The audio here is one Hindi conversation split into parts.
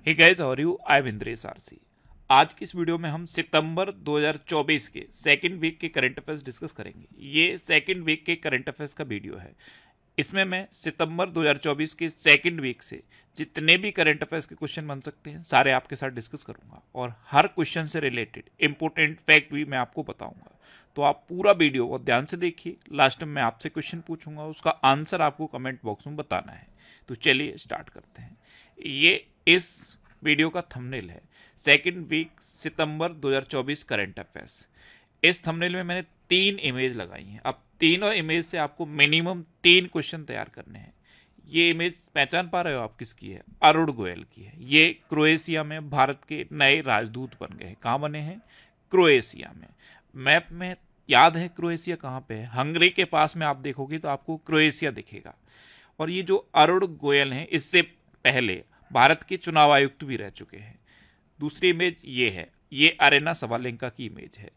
Hey guys, how are you? I am Indresh RC. आज की इस वीडियो में हम सितंबर 2024 के सेकंड वीक के करंट अफेयर्स डिस्कस करेंगे। ये सेकंड वीक के करंट अफेयर्स का वीडियो है। इसमें मैं सितंबर 2024 के सेकंड वीक से जितने भी करंट अफेयर्स के क्वेश्चन बन सकते हैं सारे आपके साथ डिस्कस करूंगा और हर क्वेश्चन से रिलेटेड इंपॉर्टेंट फैक्ट भी मैं आपको बताऊंगा। तो आप पूरा वीडियो बहुत ध्यान से देखिए। लास्ट में मैं आपसे क्वेश्चन पूछूंगा, उसका आंसर आपको कमेंट बॉक्स में बताना है। तो चलिए स्टार्ट करते हैं। ये इस वीडियो का थंबनेल है, सेकंड वीक सितंबर 2024 करंट अफेयर्स। इस थंबनेल में मैंने 3 इमेज लगाई हैं। अब तीनों इमेज से आपको मिनिमम 3 क्वेश्चन तैयार करने हैं। ये इमेज पहचान पा रहे हो आप किसकी है? अरुण गोयल की है। ये क्रोएशिया में भारत के नए राजदूत बन गए हैं। कहाँ बने हैं? क्रोएशिया में। मैप में याद है क्रोएशिया कहाँ पे है? हंगरी के पास में आप देखोगे तो आपको क्रोएशिया दिखेगा। और ये जो अरुण गोयल हैं, इससे पहले भारत के चुनाव आयुक्त भी रह चुके हैं। दूसरी इमेज ये है, ये अरेना सवालेंका की इमेज है।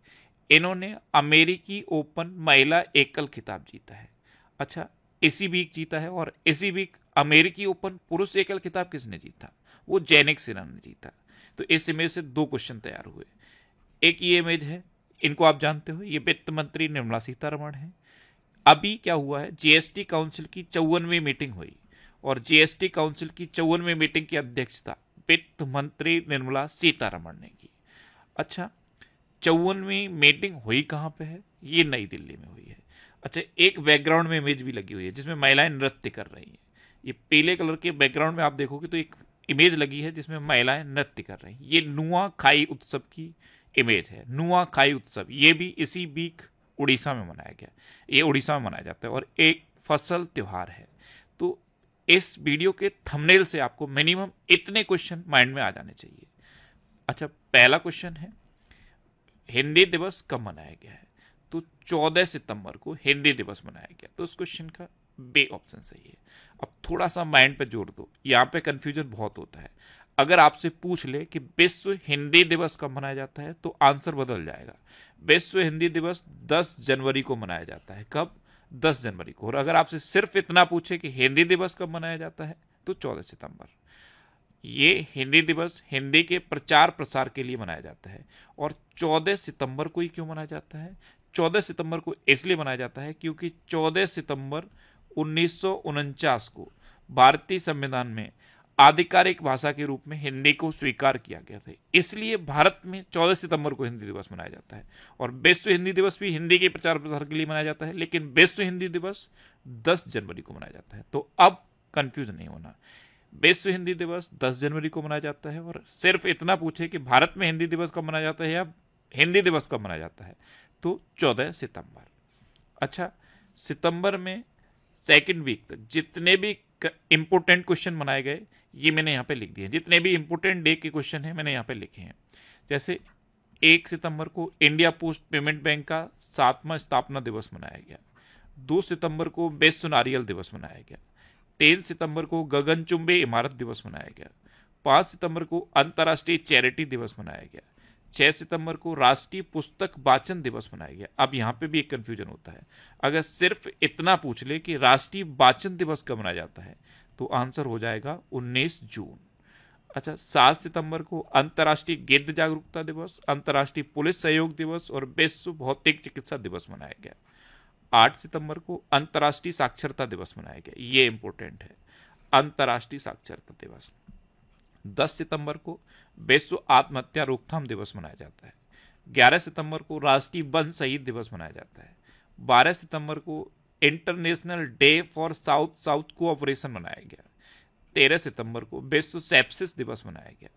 इन्होंने अमेरिकी ओपन महिला एकल खिताब जीता है। अच्छा, इसी वीक जीता है। और इसी वीक अमेरिकी ओपन पुरुष एकल खिताब किसने जीता? वो जेनिक सिन्हा ने जीता। तो इस इमेज से 2 क्वेश्चन तैयार हुए। एक ये इमेज है, इनको आप जानते हो, ये वित्त मंत्री निर्मला सीतारमण है। अभी क्या हुआ है, जीएसटी काउंसिल की 54वीं मीटिंग हुई और जीएसटी काउंसिल की 54वीं मीटिंग की अध्यक्षता वित्त मंत्री निर्मला सीतारमण ने की। अच्छा, 54वीं मीटिंग हुई कहाँ पे है? ये नई दिल्ली में हुई है। अच्छा, एक बैकग्राउंड में इमेज भी लगी हुई है जिसमें महिलाएं नृत्य कर रही हैं। ये पीले कलर के बैकग्राउंड में आप देखोगे तो एक इमेज लगी है जिसमें महिलाएं नृत्य कर रही हैं। ये नुआ खाई उत्सव की इमेज है। नुआ खाई उत्सव ये भी इसी वीक उड़ीसा में मनाया गया। ये उड़ीसा में मनाया जाता है और एक फसल त्योहार है। तो इस वीडियो के थंबनेल से आपको मिनिमम इतने क्वेश्चन माइंड में आ जाने चाहिए। अच्छा, पहला क्वेश्चन है, हिंदी दिवस कब मनाया गया है? तो 14 सितंबर को हिंदी दिवस मनाया गया। तो उस क्वेश्चन का बे ऑप्शन सही है। अब थोड़ा सा माइंड पे जोड़ दो, यहाँ पे कंफ्यूजन बहुत होता है। अगर आपसे पूछ ले कि विश्व हिंदी दिवस कब मनाया जाता है तो आंसर बदल जाएगा। विश्व हिंदी दिवस 10 जनवरी को मनाया जाता है। कब? 10 जनवरी को। और अगर आपसे सिर्फ इतना पूछे कि हिंदी दिवस कब मनाया जाता है तो 14 सितंबर। ये हिंदी दिवस हिंदी के प्रचार प्रसार के लिए मनाया जाता है। और 14 सितंबर को ही क्यों मनाया जाता है? 14 सितंबर को इसलिए मनाया जाता है क्योंकि 14 सितंबर 1949 को भारतीय संविधान में आधिकारिक भाषा के रूप में हिंदी को स्वीकार किया गया था। इसलिए भारत में 14 सितंबर को हिंदी दिवस मनाया जाता है। और विश्व हिंदी दिवस भी हिंदी के प्रचार प्रसार के लिए मनाया जाता है, लेकिन विश्व हिंदी दिवस 10 जनवरी को मनाया जाता है। तो अब कंफ्यूज नहीं होना, विश्व हिंदी दिवस 10 जनवरी को मनाया जाता है। और सिर्फ इतना पूछे कि भारत में हिंदी दिवस कब मनाया जाता है या हिंदी दिवस कब मनाया जाता है तो 14 सितंबर। अच्छा, सितंबर में सेकंड वीक तक जितने भी इंपोर्टेंट क्वेश्चन बनाए गए ये मैंने यहाँ पे लिख दिए। जितने भी इंपोर्टेंट डे के क्वेश्चन हैं मैंने यहाँ पे लिखे हैं। जैसे 1 सितंबर को इंडिया पोस्ट पेमेंट बैंक का 7वां स्थापना दिवस मनाया गया। 2 सितंबर को विश्व नारियल दिवस मनाया गया। 3 सितंबर को गगनचुंबी इमारत दिवस मनाया गया। 5 सितंबर को अंतर्राष्ट्रीय चैरिटी दिवस मनाया गया। 6 सितंबर को राष्ट्रीय पुस्तक वाचन दिवस मनाया गया। अब यहाँ पे भी एक कंफ्यूजन होता है। अगर सिर्फ इतना पूछ ले कि राष्ट्रीय वाचन दिवस कब मनाया जाता है तो आंसर हो जाएगा 19 जून। अच्छा, 7 सितंबर को अंतर्राष्ट्रीय गिद्ध जागरूकता दिवस, अंतर्राष्ट्रीय पुलिस सहयोग दिवस और विश्व भौतिक चिकित्सा दिवस मनाया गया। 8 सितंबर को अंतर्राष्ट्रीय साक्षरता दिवस मनाया गया। ये इंपॉर्टेंट है, अंतर्राष्ट्रीय साक्षरता दिवस। 10 सितंबर को विश्व आत्महत्या रोकथाम दिवस मनाया जाता है। 11 सितंबर को राष्ट्रीय वन शहीद दिवस मनाया जाता है। 12 सितंबर को international day for south south cooperation मनाया गया। 13 सितंबर को विश्व सेप्सिस दिवस मनाया गया।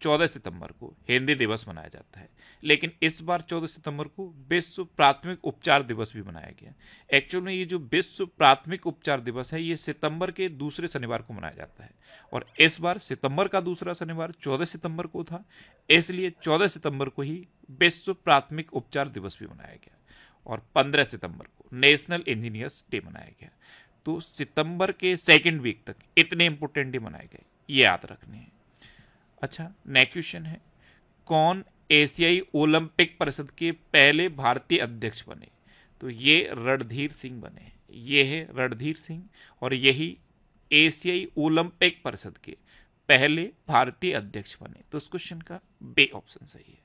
14 सितंबर को हिंदी दिवस मनाया जाता है। लेकिन इस बार 14 सितंबर को विश्व प्राथमिक उपचार दिवस भी मनाया गया। एक्चुअल में ये जो विश्व प्राथमिक उपचार दिवस है ये सितंबर के दूसरे शनिवार को मनाया जाता है और इस बार सितंबर का दूसरा शनिवार 14 सितंबर को था, इसलिए 14 सितंबर को ही विश्व प्राथमिक उपचार दिवस भी मनाया गया। और 15 सितंबर को नेशनल इंजीनियर्स डे मनाया गया। तो सितंबर के सेकेंड वीक तक इतने इंपोर्टेंट डे मनाए गए, ये याद रखने हैं। अच्छा, नेक्स्ट क्वेश्चन है, कौन एशियाई ओलंपिक परिषद के पहले भारतीय अध्यक्ष बने? तो ये रणधीर सिंह बने। ये है रणधीर सिंह और यही एशियाई ओलंपिक परिषद के पहले भारतीय अध्यक्ष बने? तो इस क्वेश्चन का बे ऑप्शन सही है।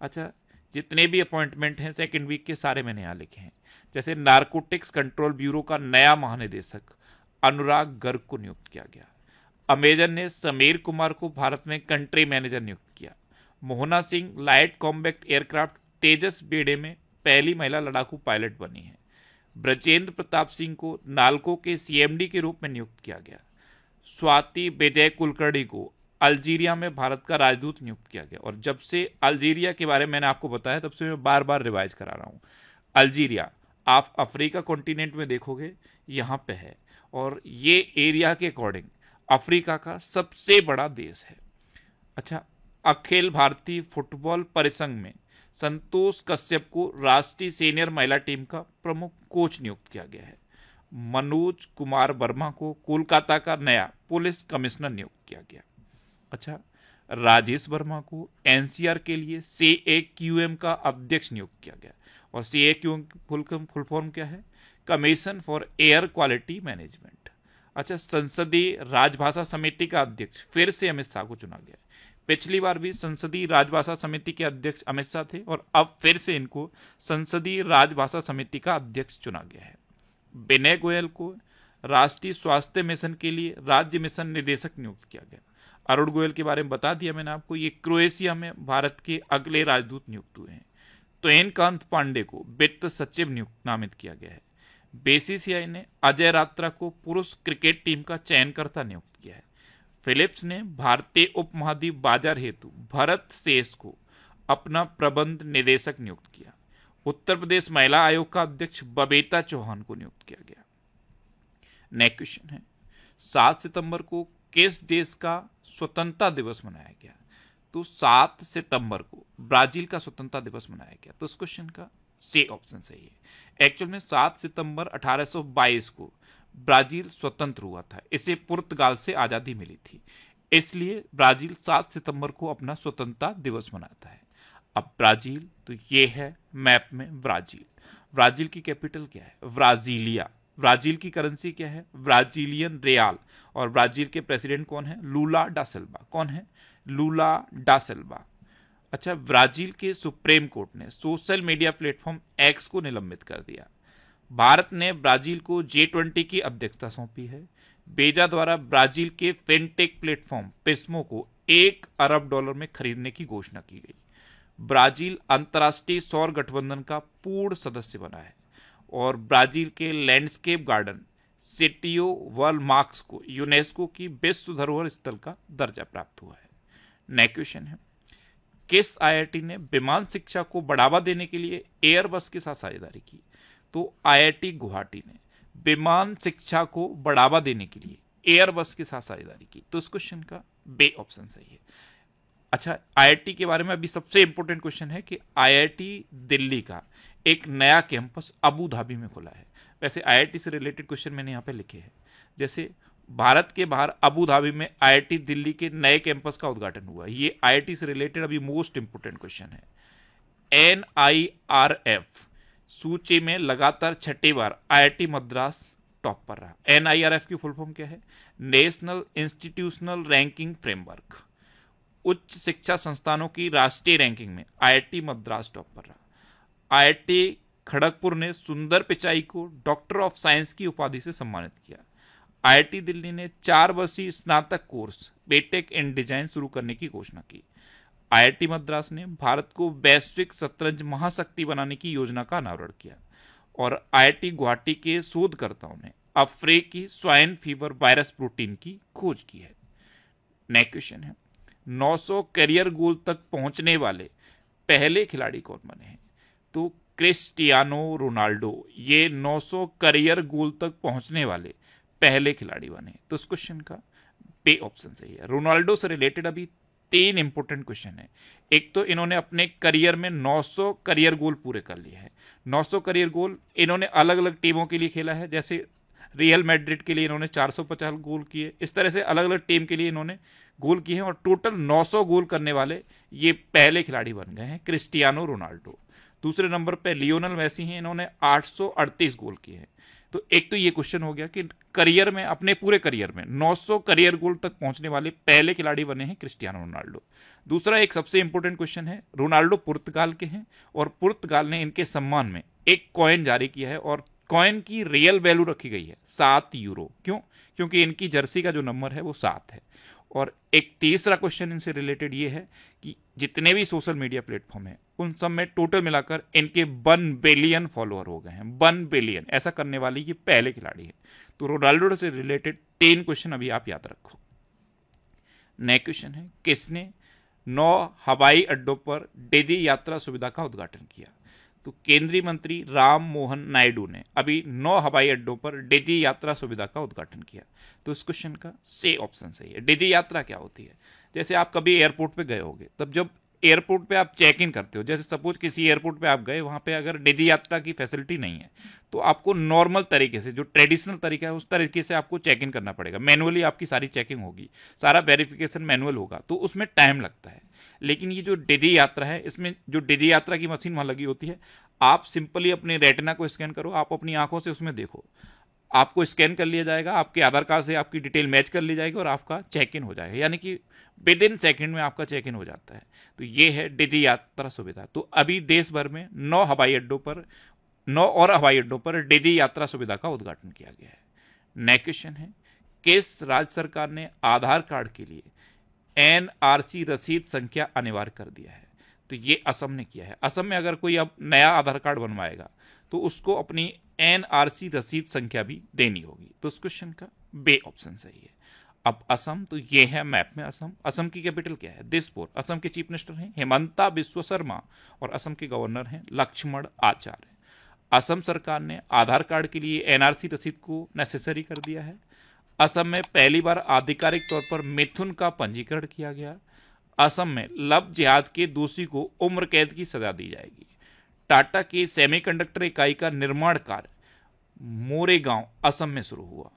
अच्छा, जितने भी अपॉइंटमेंट हैं सेकेंड वीक के सारे मैंने यहाँ लिखे हैं। जैसे नारकोटिक्स कंट्रोल ब्यूरो का नया महानिदेशक अनुराग गर्ग को नियुक्त किया गया। अमेजन ने समीर कुमार को भारत में कंट्री मैनेजर नियुक्त किया। Mohana Singh light combat aircraft Tejas बेड़े में पहली महिला लड़ाकू पायलट बनी है। ब्रजेंद्र प्रताप सिंह को नाल्को के सीएमडी के रूप में नियुक्त किया गया। स्वाति विजय कुलकर्णी को अल्जीरिया में भारत का राजदूत नियुक्त किया गया। और जब से अल्जीरिया के बारे में मैंने आपको बताया तब से मैं बार बार रिवाइज करा रहा हूँ। अल्जीरिया आप अफ्रीका कॉन्टिनेंट में देखोगे यहाँ पे है, और ये एरिया के अकॉर्डिंग अफ्रीका का सबसे बड़ा देश है। अच्छा, अखिल भारतीय फुटबॉल परिसंघ में संतोष कश्यप को राष्ट्रीय सीनियर महिला टीम का प्रमुख कोच नियुक्त किया गया है। मनोज कुमार वर्मा को कोलकाता का नया पुलिस कमिश्नर नियुक्त किया गया। अच्छा, राजेश वर्मा को एनसीआर के लिए CAQM का अध्यक्ष नियुक्त किया गया। और CAQM फुल फॉर्म क्या है? Commission for air quality management. अच्छा, संसदीय राजभाषा समिति का अध्यक्ष फिर से अमित शाह को चुना गया। पिछली बार भी संसदीय राजभाषा समिति के अध्यक्ष अमित शाह थे और अब फिर से इनको संसदीय राजभाषा समिति का अध्यक्ष चुना गया है। विनय गोयल को राष्ट्रीय स्वास्थ्य मिशन के लिए राज्य मिशन निदेशक नियुक्त किया गया। अरुण गोयल के बारे में बता दिया मैंने आपको, ये क्रोएशिया में भारत के अगले राजदूत नियुक्त हुए हैं। तोयनकांत पांडे को वित्त सचिव नियुक्त नामित किया गया है। बीसीसीआई ने अजय रात्रा को पुरुष क्रिकेट टीम का चयनकर्ता नियुक्त किया है। फिलिप्स ने भारतीय उपमहाद्वीप बाजार हेतु भरत शेष को अपना प्रबंध निदेशक नियुक्त किया। उत्तर प्रदेश महिला आयोग का अध्यक्ष बबीता चौहान को नियुक्त किया गया। नेक्स्ट क्वेश्चन है, 7 सितंबर को किस देश का स्वतंत्रता दिवस मनाया गया? तो 7 सितंबर को ब्राजील का स्वतंत्रता दिवस मनाया गया। तो इस क्वेश्चन का सी ऑप्शन सही है। एक्चुअल में 7 सितंबर 1822 को ब्राजील स्वतंत्र हुआ था। इसे पुर्तगाल से आजादी मिली थी, इसलिए ब्राजील 7 सितंबर को अपना स्वतंत्रता दिवस मनाता है। अब ब्राजील, तो ये है मैप में ब्राजील। ब्राजील की कैपिटल क्या है? ब्राजीलिया। ब्राजील की करेंसी क्या है? ब्राजीलियन रियाल। और ब्राजील के प्रेसिडेंट कौन है? लूला डा सिल्वा। कौन है? लूला डा सिल्वा। अच्छा, ब्राजील के सुप्रीम कोर्ट ने सोशल मीडिया प्लेटफॉर्म एक्स को निलंबित कर दिया। भारत ने ब्राजील को G20 की अध्यक्षता सौंपी है। बेजा द्वारा Brazil K fintech platform Pismo को $1 अरब में खरीदने की घोषणा की गई। ब्राजील अंतर्राष्ट्रीय सौर गठबंधन का पूर्ण सदस्य बना है। और ब्राजील के लैंडस्केप गार्डन सिटियो वॉलमार्क्स को यूनेस्को की विश्व धरोहर स्थल का दर्जा प्राप्त हुआ है। नेक्स्ट क्वेश्चन है, किस IIT ने विमान शिक्षा को बढ़ावा देने के लिए एयरबस के साथ साझेदारी की? तो IIT गुवाहाटी ने विमान शिक्षा को बढ़ावा देने के लिए एयरबस के साथ साझेदारी की। तो इस क्वेश्चन का बे ऑप्शन सही है। अच्छा, IIT के बारे में अभी सबसे इंपॉर्टेंट क्वेश्चन है कि IIT दिल्ली का एक नया कैंपस अबू धाबी में खुला है। वैसे IIT से रिलेटेड क्वेश्चन मैंने यहाँ पे लिखे हैं। जैसे भारत के बाहर अबू धाबी में IIT दिल्ली के नए कैंपस का उद्घाटन हुआ। ये IIT से रिलेटेड अभी मोस्ट इंपोर्टेंट क्वेश्चन है। NIRF सूची में लगातार 6ठी बार IIT मद्रास टॉप पर रहा। NIRF की फुल फॉर्म क्या है? National institutional ranking framework. उच्च शिक्षा संस्थानों की राष्ट्रीय रैंकिंग में IIT मद्रास टॉप पर रहा। IIT खड़गपुर ने सुंदर पिचाई को डॉक्टर ऑफ साइंस की उपाधि से सम्मानित किया। IIT दिल्ली ने 4 वर्षीय स्नातक कोर्स बीटेक इन डिजाइन शुरू करने की घोषणा की। IIT मद्रास ने भारत को वैश्विक शतरंज महाशक्ति बनाने की योजना का अनावरण किया। और IIT गुवाहाटी के शोधकर्ताओं ने अफ्रीकी स्वाइन फीवर वायरस प्रोटीन की खोज की है। नेक्स्ट क्वेश्चन है, 900 करियर गोल तक पहुंचने वाले पहले खिलाड़ी कौन बने हैं? तो क्रिस्टियानो रोनाल्डो ये 900 करियर गोल तक पहुंचने वाले पहले खिलाड़ी बने। तो इस क्वेश्चन का बे ऑप्शन सही है। रोनाल्डो से रिलेटेड अभी 3 इंपोर्टेंट क्वेश्चन है। एक तो इन्होंने अपने करियर में 900 करियर गोल पूरे कर लिए हैं। 900 करियर गोल इन्होंने अलग अलग टीमों के लिए खेला है। जैसे रियल मैड्रिड के लिए इन्होंने 450 गोल किए। इस तरह से अलग अलग टीम के लिए इन्होंने गोल किए हैं और टोटल 900 गोल करने वाले ये पहले खिलाड़ी बन गए हैं, क्रिस्टियानो रोनाल्डो। दूसरे नंबर पर लियोनल मेसी हैं, इन्होंने 838 गोल किए हैं। तो एक तो ये क्वेश्चन हो गया कि करियर में, अपने पूरे करियर में 900 करियर गोल तक पहुंचने वाले पहले खिलाड़ी बने हैं क्रिस्टियानो रोनाल्डो। दूसरा एक सबसे इंपॉर्टेंट क्वेश्चन है, रोनाल्डो पुर्तगाल के हैं और पुर्तगाल ने इनके सम्मान में एक कॉइन जारी किया है और कॉइन की रियल वैल्यू रखी गई है 7 यूरो। क्यों? क्योंकि इनकी जर्सी का जो नंबर है वो 7 है। और एक तीसरा क्वेश्चन इनसे रिलेटेड ये है कि जितने भी सोशल मीडिया प्लेटफॉर्म हैं उन सब में टोटल मिलाकर इनके 1 बिलियन फॉलोअर हो गए हैं। 1 बिलियन, ऐसा करने वाली ये पहले खिलाड़ी है। तो रोनाल्डो से रिलेटेड 3 क्वेश्चन अभी आप याद रखो। नेक्स्ट क्वेश्चन है, किसने 9 हवाई अड्डों पर डिजी यात्रा सुविधा का उद्घाटन किया? तो केंद्रीय मंत्री राम मोहन नायडू ने अभी 9 हवाई अड्डों पर डिजी यात्रा सुविधा का उद्घाटन किया। तो इस क्वेश्चन का सी ऑप्शन सही है। डिजी यात्रा क्या होती है? जैसे आप कभी एयरपोर्ट पे गए होंगे, तब जब एयरपोर्ट पे आप चेक इन करते हो, जैसे सपोज किसी एयरपोर्ट पे आप गए, वहां पे अगर डिजी यात्रा की फैसिलिटी नहीं है तो आपको नॉर्मल तरीके से, जो ट्रेडिशनल तरीका है उस तरीके से आपको चेक इन करना पड़ेगा। मैनुअली आपकी सारी चेकिंग होगी, सारा वेरिफिकेशन मैनुअल होगा, तो उसमें टाइम लगता है। लेकिन ये जो डिजी यात्रा है, इसमें जो डिजी यात्रा की मशीन वहां लगी होती है, आप सिंपली अपने रेटिना को स्कैन करो, आप अपनी आंखों से उसमें देखो, आपको स्कैन कर लिया जाएगा, आपके आधार कार्ड से आपकी डिटेल मैच कर ली जाएगी और आपका चेक इन हो जाएगा। यानी कि विद इन सेकेंड में आपका चेक इन हो जाता है। तो ये है डिजी यात्रा सुविधा। तो अभी देश भर में 9 और हवाई अड्डों पर डिजी यात्रा सुविधा का उद्घाटन किया गया है। नेक्स्ट क्वेश्चन है, किस राज्य सरकार ने आधार कार्ड के लिए एनआरसी रसीद संख्या अनिवार्य कर दिया है? तो ये असम ने किया है। असम में अगर कोई अब नया आधार कार्ड बनवाएगा तो उसको अपनी एनआरसी रसीद संख्या भी देनी होगी। तो इस क्वेश्चन का बे ऑप्शन सही है। अब असम, तो ये है मैप में असम। असम की कैपिटल क्या है? दिसपुर। असम के चीफ मिनिस्टर हैं हेमंता बिस्वा शर्मा और असम के गवर्नर हैं लक्ष्मण आचार्य। असम सरकार ने आधार कार्ड के लिए एनआरसी रसीद को नेसेसरी कर दिया है। असम में पहली बार आधिकारिक तौर पर मिथुन का पंजीकरण किया गया। असम में लव जिहाद के दोषी को उम्र कैद की सजा दी जाएगी। टाटा की सेमीकंडक्टर इकाई का निर्माण कार्य मोरेगांव असम में शुरू हुआ।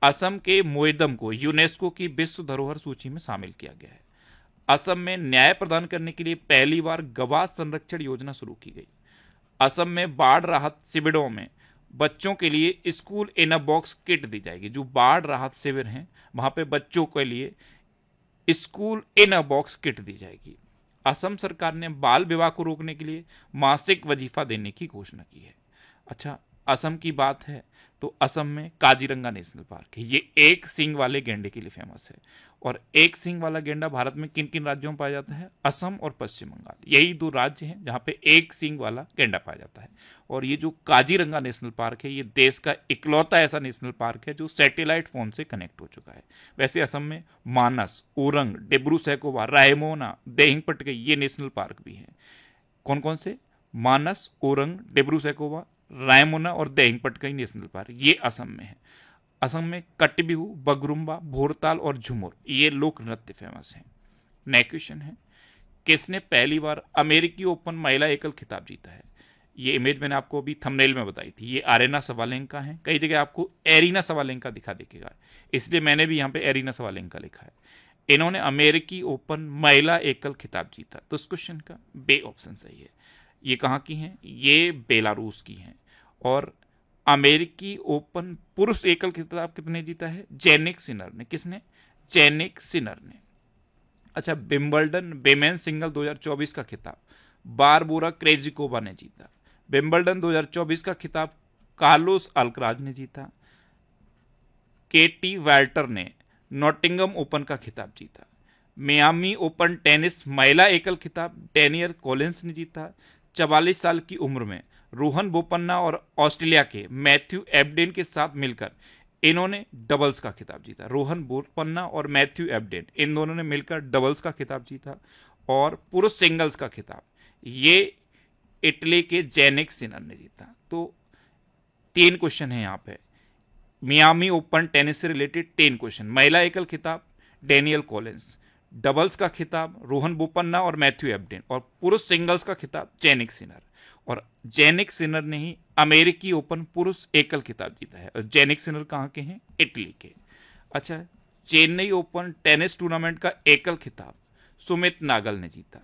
असम के मोइदम को यूनेस्को की विश्व धरोहर सूची में शामिल किया गया है। असम में न्याय प्रदान करने के लिए पहली बार गवाह संरक्षण योजना शुरू की गई। असम में बाढ़ राहत शिविरों में बच्चों के लिए school in a box kit दी जाएगी। जो बाढ़ राहत शिविर हैं वहां पे बच्चों के लिए school in a box kit दी जाएगी। असम सरकार ने बाल विवाह को रोकने के लिए मासिक वजीफा देने की घोषणा की है। अच्छा, असम की बात है तो असम में काजीरंगा नेशनल पार्क है। ये एक सींग वाले गेंडे के लिए फेमस है। और एक सींग वाला गेंडा भारत में किन किन राज्यों में पाया जाता है? असम और पश्चिम बंगाल, यही 2 राज्य हैं जहां पे एक सींग वाला गेंडा पाया जाता है। और ये जो काजीरंगा नेशनल पार्क है, ये देश का इकलौता ऐसा नेशनल पार्क है जो सैटेलाइट फोन से कनेक्ट हो चुका है। वैसे असम में मानस, ओरंग, डिब्रू सैखोवा, रायमोना, देहिंग पटकाई, ये नेशनल पार्क भी हैं। कौन कौन से? मानस, ओरंग, डिब्रू सैखोवा, रायमोना और देहिंग पटकाई नेशनल पार्क, ये असम में है। असम में कटबिहू, बगरुम्बा, भोरताल और झुमुर, ये लोक नृत्य फेमस हैं। नेक्स्ट क्वेश्चन है, किसने पहली बार अमेरिकी ओपन महिला एकल खिताब जीता है? ये इमेज मैंने आपको अभी थंबनेल में बताई थी। ये आरेना सवालेंका है। कई जगह आपको एरिना सवालेंका दिखेगा, इसलिए मैंने भी यहाँ पे एरिना सवालेंका लिखा है। इन्होंने अमेरिकी ओपन महिला एकल खिताब जीता। तो इस क्वेश्चन का बे ऑप्शन सही है। ये कहाँ की हैं? ये बेलारूस की हैं। और अमेरिकी ओपन पुरुष एकल खिताब कितने जीता है? जेनिक सिनर ने। किसने? जेनिक सिनर ने। अच्छा, विंबलडन विमेन्स सिंगल 2024 का खिताब बारबोरा क्रेजिकोवा ने जीता। विंबलडन 2024 का खिताब कार्लोस अल्कराज ने जीता। केटी वैल्टर ने नॉटिंगम ओपन का खिताब जीता। मियामी ओपन टेनिस महिला एकल खिताब डेनियल कॉलिंस ने जीता। 44 साल की उम्र में रोहन बोपन्ना और ऑस्ट्रेलिया के मैथ्यू एबडेन के साथ मिलकर इन्होंने डबल्स का खिताब जीता। रोहन बोपन्ना और मैथ्यू एबडेन, इन दोनों ने मिलकर डबल्स का खिताब जीता। और पुरुष सिंगल्स का खिताब ये इटली के जेनिक सिनर ने जीता। तो 3 क्वेश्चन है यहाँ पे, मियामी ओपन टेनिस से रिलेटेड 3 क्वेश्चन। महिला एकल खिताब डेनियल कॉलिंस, डबल्स का खिताब रोहन बोपन्ना और मैथ्यू एबडेन, और पुरुष सिंगल्स का खिताब जेनिक सिनर। और जेनिक सिनर ने ही अमेरिकी ओपन पुरुष एकल खिताब जीता है। और जेनिक सिनर कहाँ के हैं? इटली के। अच्छा, चेन्नई ओपन टेनिस टूर्नामेंट का एकल खिताब सुमित नागल ने जीता।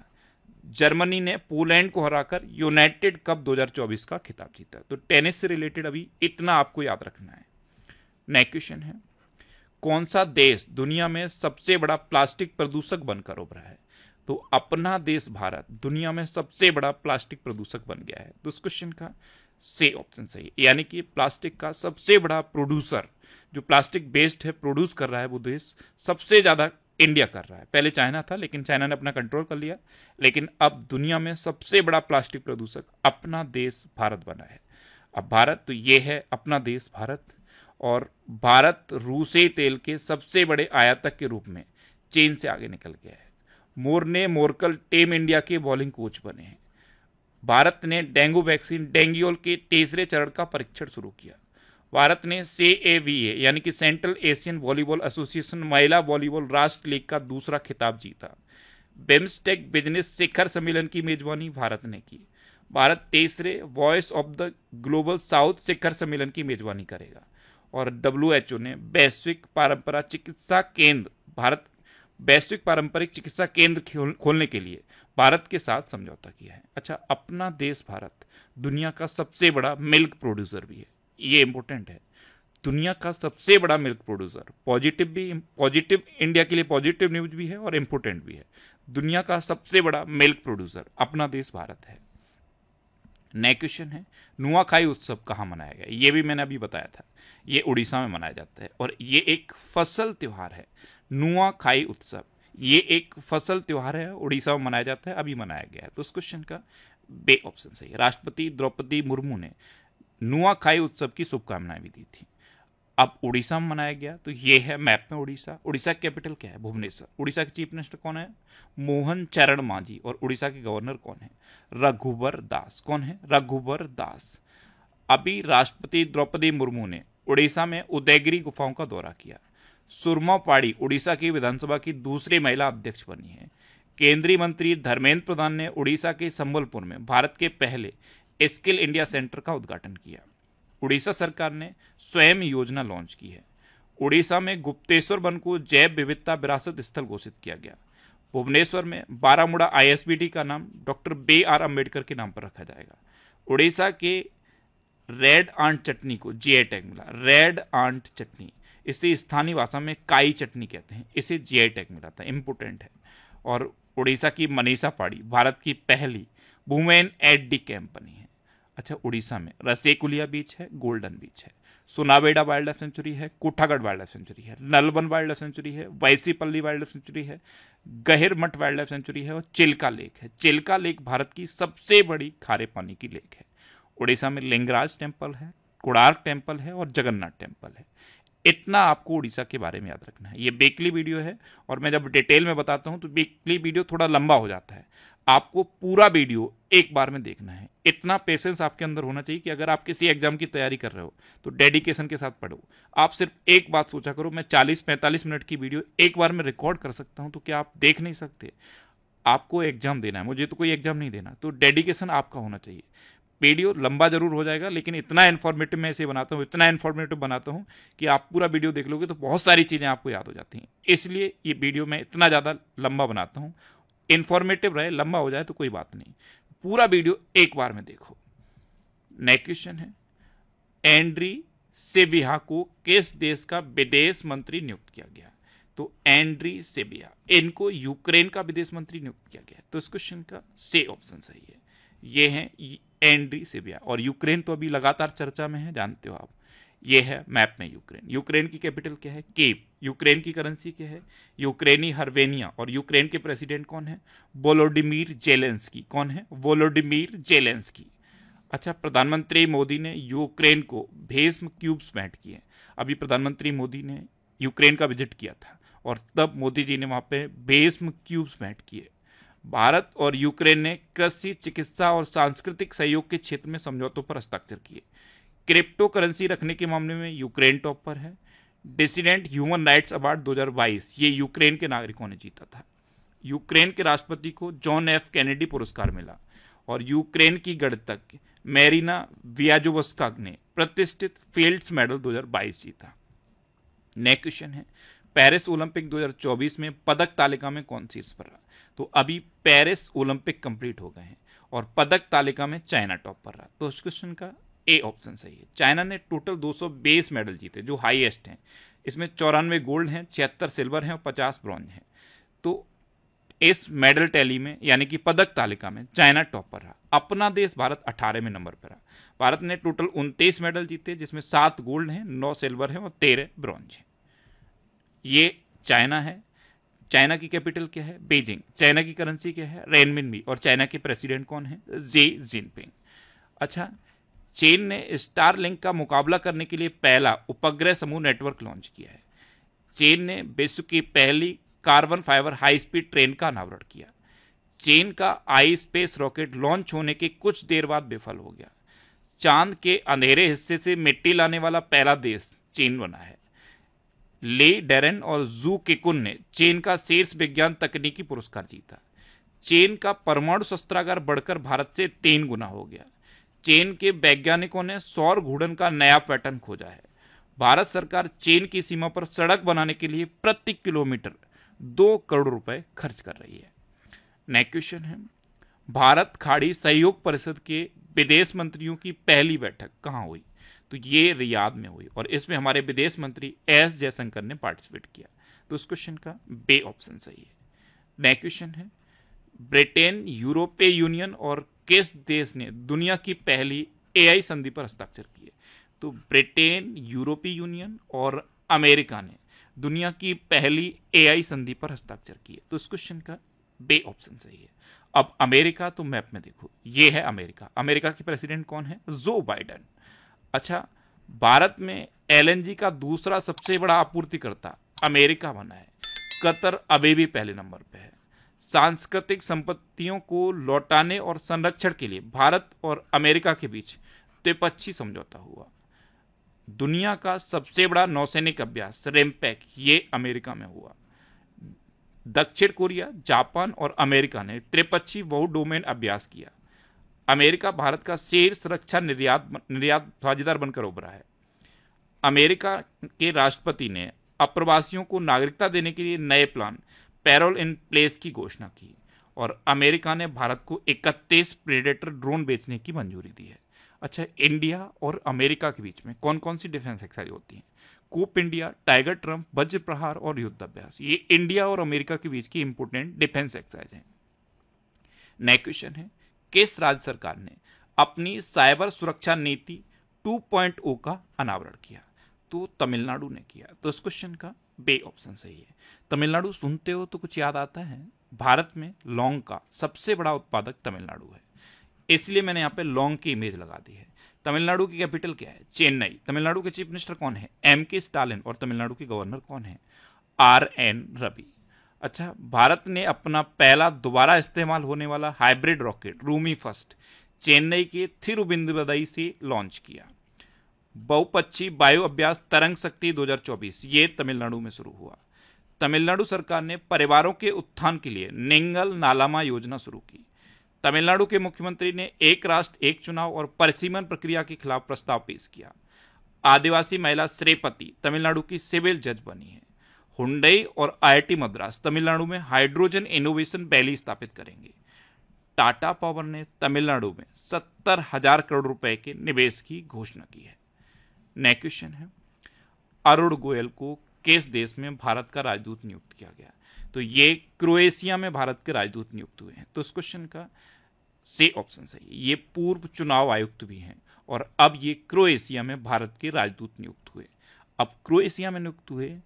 जर्मनी ने पोलैंड को हराकर यूनाइटेड कप 2024 का खिताब जीता। तो टेनिस से रिलेटेड अभी इतना आपको याद रखना है। नेक्स्ट क्वेश्चन है, कौन सा देश दुनिया में सबसे बड़ा प्लास्टिक प्रदूषक बनकर उभरा है? तो अपना देश भारत दुनिया में सबसे बड़ा प्लास्टिक प्रदूषक बन गया है। तो इस क्वेश्चन का सी ऑप्शन सही है, यानी कि प्लास्टिक का सबसे बड़ा प्रोड्यूसर जो प्लास्टिक बेस्ड है प्रोड्यूस कर रहा है वो देश सबसे ज्यादा इंडिया कर रहा है। पहले चाइना था, लेकिन चाइना ने अपना कंट्रोल कर लिया, लेकिन अब दुनिया में सबसे बड़ा प्लास्टिक प्रदूषक अपना देश भारत बना है। अब भारत, तो ये है अपना देश भारत, और भारत रूसी तेल के सबसे बड़े आयातक के रूप में चीन से आगे निकल गया है। मोरने मोरकल टीम इंडिया के बॉलिंग कोच बने हैं। भारत ने डेंगू वैक्सीन डेंग्यूल के तीसरे चरण का परीक्षण शुरू किया। भारत ने CAVA यानी कि सेंट्रल एशियन वॉलीबॉल एसोसिएशन महिला वॉलीबॉल राष्ट्र लीग का दूसरा खिताब जीता। बिम्स्टेक बिजनेस शिखर सम्मेलन की मेजबानी भारत ने की। भारत तीसरे voice of the global south शिखर सम्मेलन की मेजबानी करेगा। और WHO ने वैश्विक पारंपरिक चिकित्सा केंद्र खोलने के लिए भारत के साथ समझौता किया है। अच्छा, अपना देश भारत दुनिया का सबसे बड़ा मिल्क प्रोड्यूसर भी है, ये इंपॉर्टेंट है। दुनिया का सबसे बड़ा मिल्क प्रोड्यूसर, पॉजिटिव इंडिया के लिए पॉजिटिव न्यूज भी है और इंपॉर्टेंट भी है। दुनिया का सबसे बड़ा मिल्क प्रोड्यूसर अपना देश भारत है। नेक्स्ट क्वेश्चन है, नुआखाई उत्सव कहाँ मनाया गया? ये भी मैंने अभी बताया था, ये उड़ीसा में मनाया जाता है और ये एक फसल त्योहार है। नुआखाई उत्सव ये एक फसल त्योहार है, उड़ीसा में मनाया जाता है, अभी मनाया गया है। तो इस क्वेश्चन का बे ऑप्शन सही है। राष्ट्रपति द्रौपदी मुर्मू ने नुआखाई उत्सव की शुभकामनाएं भी दी थी। अब उड़ीसा में मनाया गया, तो ये है मैप में उड़ीसा। उड़ीसा की कैपिटल क्या है? भुवनेश्वर। उड़ीसा के चीफ मिनिस्टर कौन है? मोहन चरण मांझी। और उड़ीसा के गवर्नर कौन है? रघुबर दास। कौन है? रघुबर दास। अभी राष्ट्रपति द्रौपदी मुर्मू ने उड़ीसा में उदयगिरी गुफाओं का दौरा किया। सुरमा पाड़ी उड़ीसा की विधानसभा की दूसरी महिला अध्यक्ष बनी है। केंद्रीय मंत्री धर्मेंद्र प्रधान ने उड़ीसा के संबलपुर में भारत के पहले स्किल इंडिया सेंटर का उद्घाटन किया। उड़ीसा सरकार ने स्वयं योजना लॉन्च की है। उड़ीसा में गुप्तेश्वर वन को जैव विविधता विरासत स्थल घोषित किया गया। भुवनेश्वर में बारामूड़ा ISBT का नाम डॉक्टर B.R. अम्बेडकर के नाम पर रखा जाएगा। उड़ीसा के रेड आंट चटनी को GI टैग मिला। रेड आंट चटनी, इसे स्थानीय भाषा में काई चटनी कहते हैं, इसे GI टैग मिला था, इंपोर्टेंट है। और उड़ीसा की मनीषा पाड़ी भारत की पहली वुमेन एट डी कैंप बनी है। अच्छा, उड़ीसा में रसेकुलिया बीच है, गोल्डन बीच है, सुनावेडा वाइल्ड लाइफ सेंचुरी है, कोठागढ़ वाइल्ड लाइफ सेंचुरी है, नलवन वाइल्ड लाइफ सेंचुरी है, वैसीपल्ली वाइल्ड लाइफ सेंचुरी है, गहिरमठ वाइल्ड लाइफ सेंचुरी है और चिल्का लेक है। चिल्का लेक भारत की सबसे बड़ी खारे पानी की लेक है। उड़ीसा में लिंगराज टेम्पल है, कोणार्क टेम्पल है और जगन्नाथ टेम्पल है। इतना आपको उड़ीसा के बारे में याद रखना है। ये वीकली वीडियो है और मैं जब डिटेल में बताता हूं तो वीकली वीडियो थोड़ा लंबा हो जाता है। आपको पूरा वीडियो एक बार में देखना है। इतना पेशेंस आपके अंदर होना चाहिए कि अगर आप किसी एग्जाम की तैयारी कर रहे हो तो डेडिकेशन के साथ पढ़ो। आप सिर्फ एक बात सोचा करो, मैं 40-45 मिनट की वीडियो एक बार में रिकॉर्ड कर सकता हूं, तो क्या आप देख नहीं सकते? आपको एग्जाम देना है, मुझे तो कोई एग्जाम नहीं देना, तो डेडिकेशन आपका होना चाहिए। वीडियो लंबा जरूर हो जाएगा, लेकिन इतना इन्फॉर्मेटिव मैं इसे बनाता हूँ, इतना इन्फॉर्मेटिव बनाता हूँ कि आप पूरा वीडियो देख लोगे तो बहुत सारी चीज़ें आपको याद हो जाती हैं। इसलिए ये वीडियो मैं इतना ज़्यादा लंबा बनाता हूँ। इन्फॉर्मेटिव रहे, लंबा हो जाए तो कोई बात नहीं, पूरा वीडियो एक बार में देखो। नेक्स्ट क्वेश्चन है, एंड्री सेबिया को किस देश का विदेश मंत्री नियुक्त किया गया? तो एंड्री सेबिया, इनको यूक्रेन का विदेश मंत्री नियुक्त किया गया। तो इस क्वेश्चन का सी ऑप्शन सही है। ये है एंड्री सेबिया। और यूक्रेन तो अभी लगातार चर्चा में है, जानते हो आप। ये है मैप में यूक्रेन। यूक्रेन की कैपिटल क्या है? कीव। यूक्रेन की करेंसी क्या है? यूक्रेनी हर्वेनिया। और यूक्रेन के प्रेसिडेंट कौन है? Volodymyr Zelensky. कौन है? Volodymyr Zelensky. अच्छा, प्रधानमंत्री मोदी ने यूक्रेन को भीष्म क्यूब्स भेंट किए। अभी प्रधानमंत्री मोदी ने यूक्रेन का विजिट किया था और तब मोदी जी ने वहां पे भीष्म क्यूब्स भेंट किए। भारत और यूक्रेन ने कृषि, चिकित्सा और सांस्कृतिक सहयोग के क्षेत्र में समझौतों पर हस्ताक्षर किए। क्रिप्टो करेंसी रखने के मामले में यूक्रेन टॉप पर है। डिसिडेंट ह्यूमन राइट्स अवार्ड 2022 ये यूक्रेन के नागरिकों ने जीता था। यूक्रेन के राष्ट्रपति को जॉन एफ कैनेडी पुरस्कार मिला और यूक्रेन की गणितज्ञ मैरिना वियाजोवस्का ने प्रतिष्ठित फील्ड्स मेडल 2022 जीता। नेक्स्ट क्वेश्चन है, पेरिस ओलंपिक 2024 में पदक तालिका में कौन शीर्ष पर रहा? तो अभी पेरिस ओलंपिक कंप्लीट हो गए हैं और पदक तालिका में चाइना टॉप पर रहा। तो उस क्वेश्चन का ए ऑप्शन सही है। चाइना ने टोटल 222 मेडल जीते जो हाईएस्ट हैं। इसमें 94 गोल्ड हैं, 76 सिल्वर हैं और 50 ब्रॉन्ज हैं। तो इस मेडल टैली में यानी कि पदक तालिका में चाइना टॉप पर रहा। अपना देश भारत 18वें नंबर पर रहा। भारत ने टोटल 29 मेडल जीते जिसमें 7 गोल्ड हैं, 9 सिल्वर हैं और 13 ब्रॉन्ज हैं। ये चाइना है। चाइना की कैपिटल क्या है? बीजिंग। चाइना की करेंसी क्या है? रेनमिनबी। और चाइना के प्रेसिडेंट कौन है? Xi Jinping. अच्छा, चीन ने स्टारलिंक का मुकाबला करने के लिए पहला उपग्रह समूह नेटवर्क लॉन्च किया है। चीन ने विश्व की पहली carbon fibre high speed train का अनावरण किया। चीन का आई स्पेस रॉकेट लॉन्च होने के कुछ देर बाद विफल हो गया। चांद के अंधेरे हिस्से से मिट्टी लाने वाला पहला देश चीन बना है। ली डेरेन और जू किकुन ने चीन का शीर्ष विज्ञान तकनीकी पुरस्कार जीता। चीन का परमाणु शस्त्रागार बढ़कर भारत से 3 गुना हो गया। चीन के वैज्ञानिकों ने सौर घूर्णन का नया पैटर्न खोजा है। भारत सरकार चीन की सीमा पर सड़क बनाने के लिए प्रति किलोमीटर 2 करोड़ रुपए खर्च कर रही है। नेक्स्ट क्वेश्चन है, भारत खाड़ी सहयोग परिषद के विदेश मंत्रियों की पहली बैठक कहाँ हुई? तो ये रियाद में हुई और इसमें हमारे विदेश मंत्री एस जयशंकर ने पार्टिसिपेट किया। तो इस क्वेश्चन का बे ऑप्शन सही है। नेक्स्ट क्वेश्चन है, ब्रिटेन, यूरोपीय यूनियन और किस देश ने दुनिया की पहली एआई संधि पर हस्ताक्षर किए? तो ब्रिटेन, यूरोपीय यूनियन और अमेरिका ने दुनिया की पहली एआई संधि पर हस्ताक्षर किए। तो इस क्वेश्चन का बे ऑप्शन सही है। अब अमेरिका, तो मैप में देखो, ये है अमेरिका। अमेरिका के प्रेसिडेंट कौन है? Joe Biden. अच्छा, भारत में एलएनजी का दूसरा सबसे बड़ा आपूर्तिकर्ता अमेरिका बना है। कतर अभी भी पहले नंबर पे है। सांस्कृतिक संपत्तियों को लौटाने और संरक्षण के लिए भारत और अमेरिका के बीच द्विपक्षीय समझौता हुआ। दुनिया का सबसे बड़ा नौसैनिक अभ्यास रैम्पैक ये अमेरिका में हुआ। दक्षिण कोरिया, जापान और अमेरिका ने त्रिपक्षीय बहुडोमेन अभ्यास किया। अमेरिका भारत का शीर्ष रक्षा निर्यात साझेदार बनकर उभरा है। अमेरिका के राष्ट्रपति ने अप्रवासियों को नागरिकता देने के लिए नए प्लान पैरोल इन प्लेस की घोषणा की और अमेरिका ने भारत को 31 प्रेडेटर ड्रोन बेचने की मंजूरी दी है। अच्छा, इंडिया और अमेरिका के बीच में कौन कौन सी डिफेंस एक्सरसाइज होती हैं? कूप इंडिया, टाइगर ट्रम्प, वज्र प्रहार और युद्ध अभ्यास, ये इंडिया और अमेरिका के बीच की इंपोर्टेंट डिफेंस एक्सरसाइज हैं। नेक्स्ट क्वेश्चन है, किस राज्य सरकार ने अपनी साइबर सुरक्षा नीति 2.0 का अनावरण किया? तो तमिलनाडु ने किया। तो इस क्वेश्चन का बे ऑप्शन सही है। तमिलनाडु सुनते हो तो कुछ याद आता है? भारत में लौंग का सबसे बड़ा उत्पादक तमिलनाडु है, इसलिए मैंने यहाँ पे लौंग की इमेज लगा दी है। तमिलनाडु की कैपिटल क्या है? चेन्नई। तमिलनाडु के चीफ मिनिस्टर कौन है? एम.के. स्टालिन। और तमिलनाडु के गवर्नर कौन है? आर.एन. रवि। अच्छा, भारत ने अपना पहला दोबारा इस्तेमाल होने वाला hybrid rocket Rumi first Chennai के थिरुविंदवदई से लॉन्च किया। बहुपक्षीय वायु अभ्यास तरंग शक्ति 2024 ये तमिलनाडु में शुरू हुआ। तमिलनाडु सरकार ने परिवारों के उत्थान के लिए नेंगल नालामा योजना शुरू की। तमिलनाडु के मुख्यमंत्री ने एक राष्ट्र एक चुनाव और परिसीमन प्रक्रिया के खिलाफ प्रस्ताव पेश किया। आदिवासी महिला श्रीपति तमिलनाडु की सिविल जज बनी है। हुंडई और आईआईटी मद्रास तमिलनाडु में हाइड्रोजन इनोवेशन वैली स्थापित करेंगे। टाटा पावर ने तमिलनाडु में 70,000 करोड़ रुपए के निवेश की घोषणा की है। नेक्स्ट क्वेश्चन है, अरुण गोयल को किस देश में भारत का राजदूत नियुक्त किया गया? तो ये क्रोएशिया में भारत के राजदूत नियुक्त हुए हैं। तो इस क्वेश्चन का सी ऑप्शन सही है। ये पूर्व चुनाव आयुक्त भी हैं और अब ये क्रोएशिया में भारत के राजदूत नियुक्त हुए। अब क्रोएशिया में नियुक्त हुए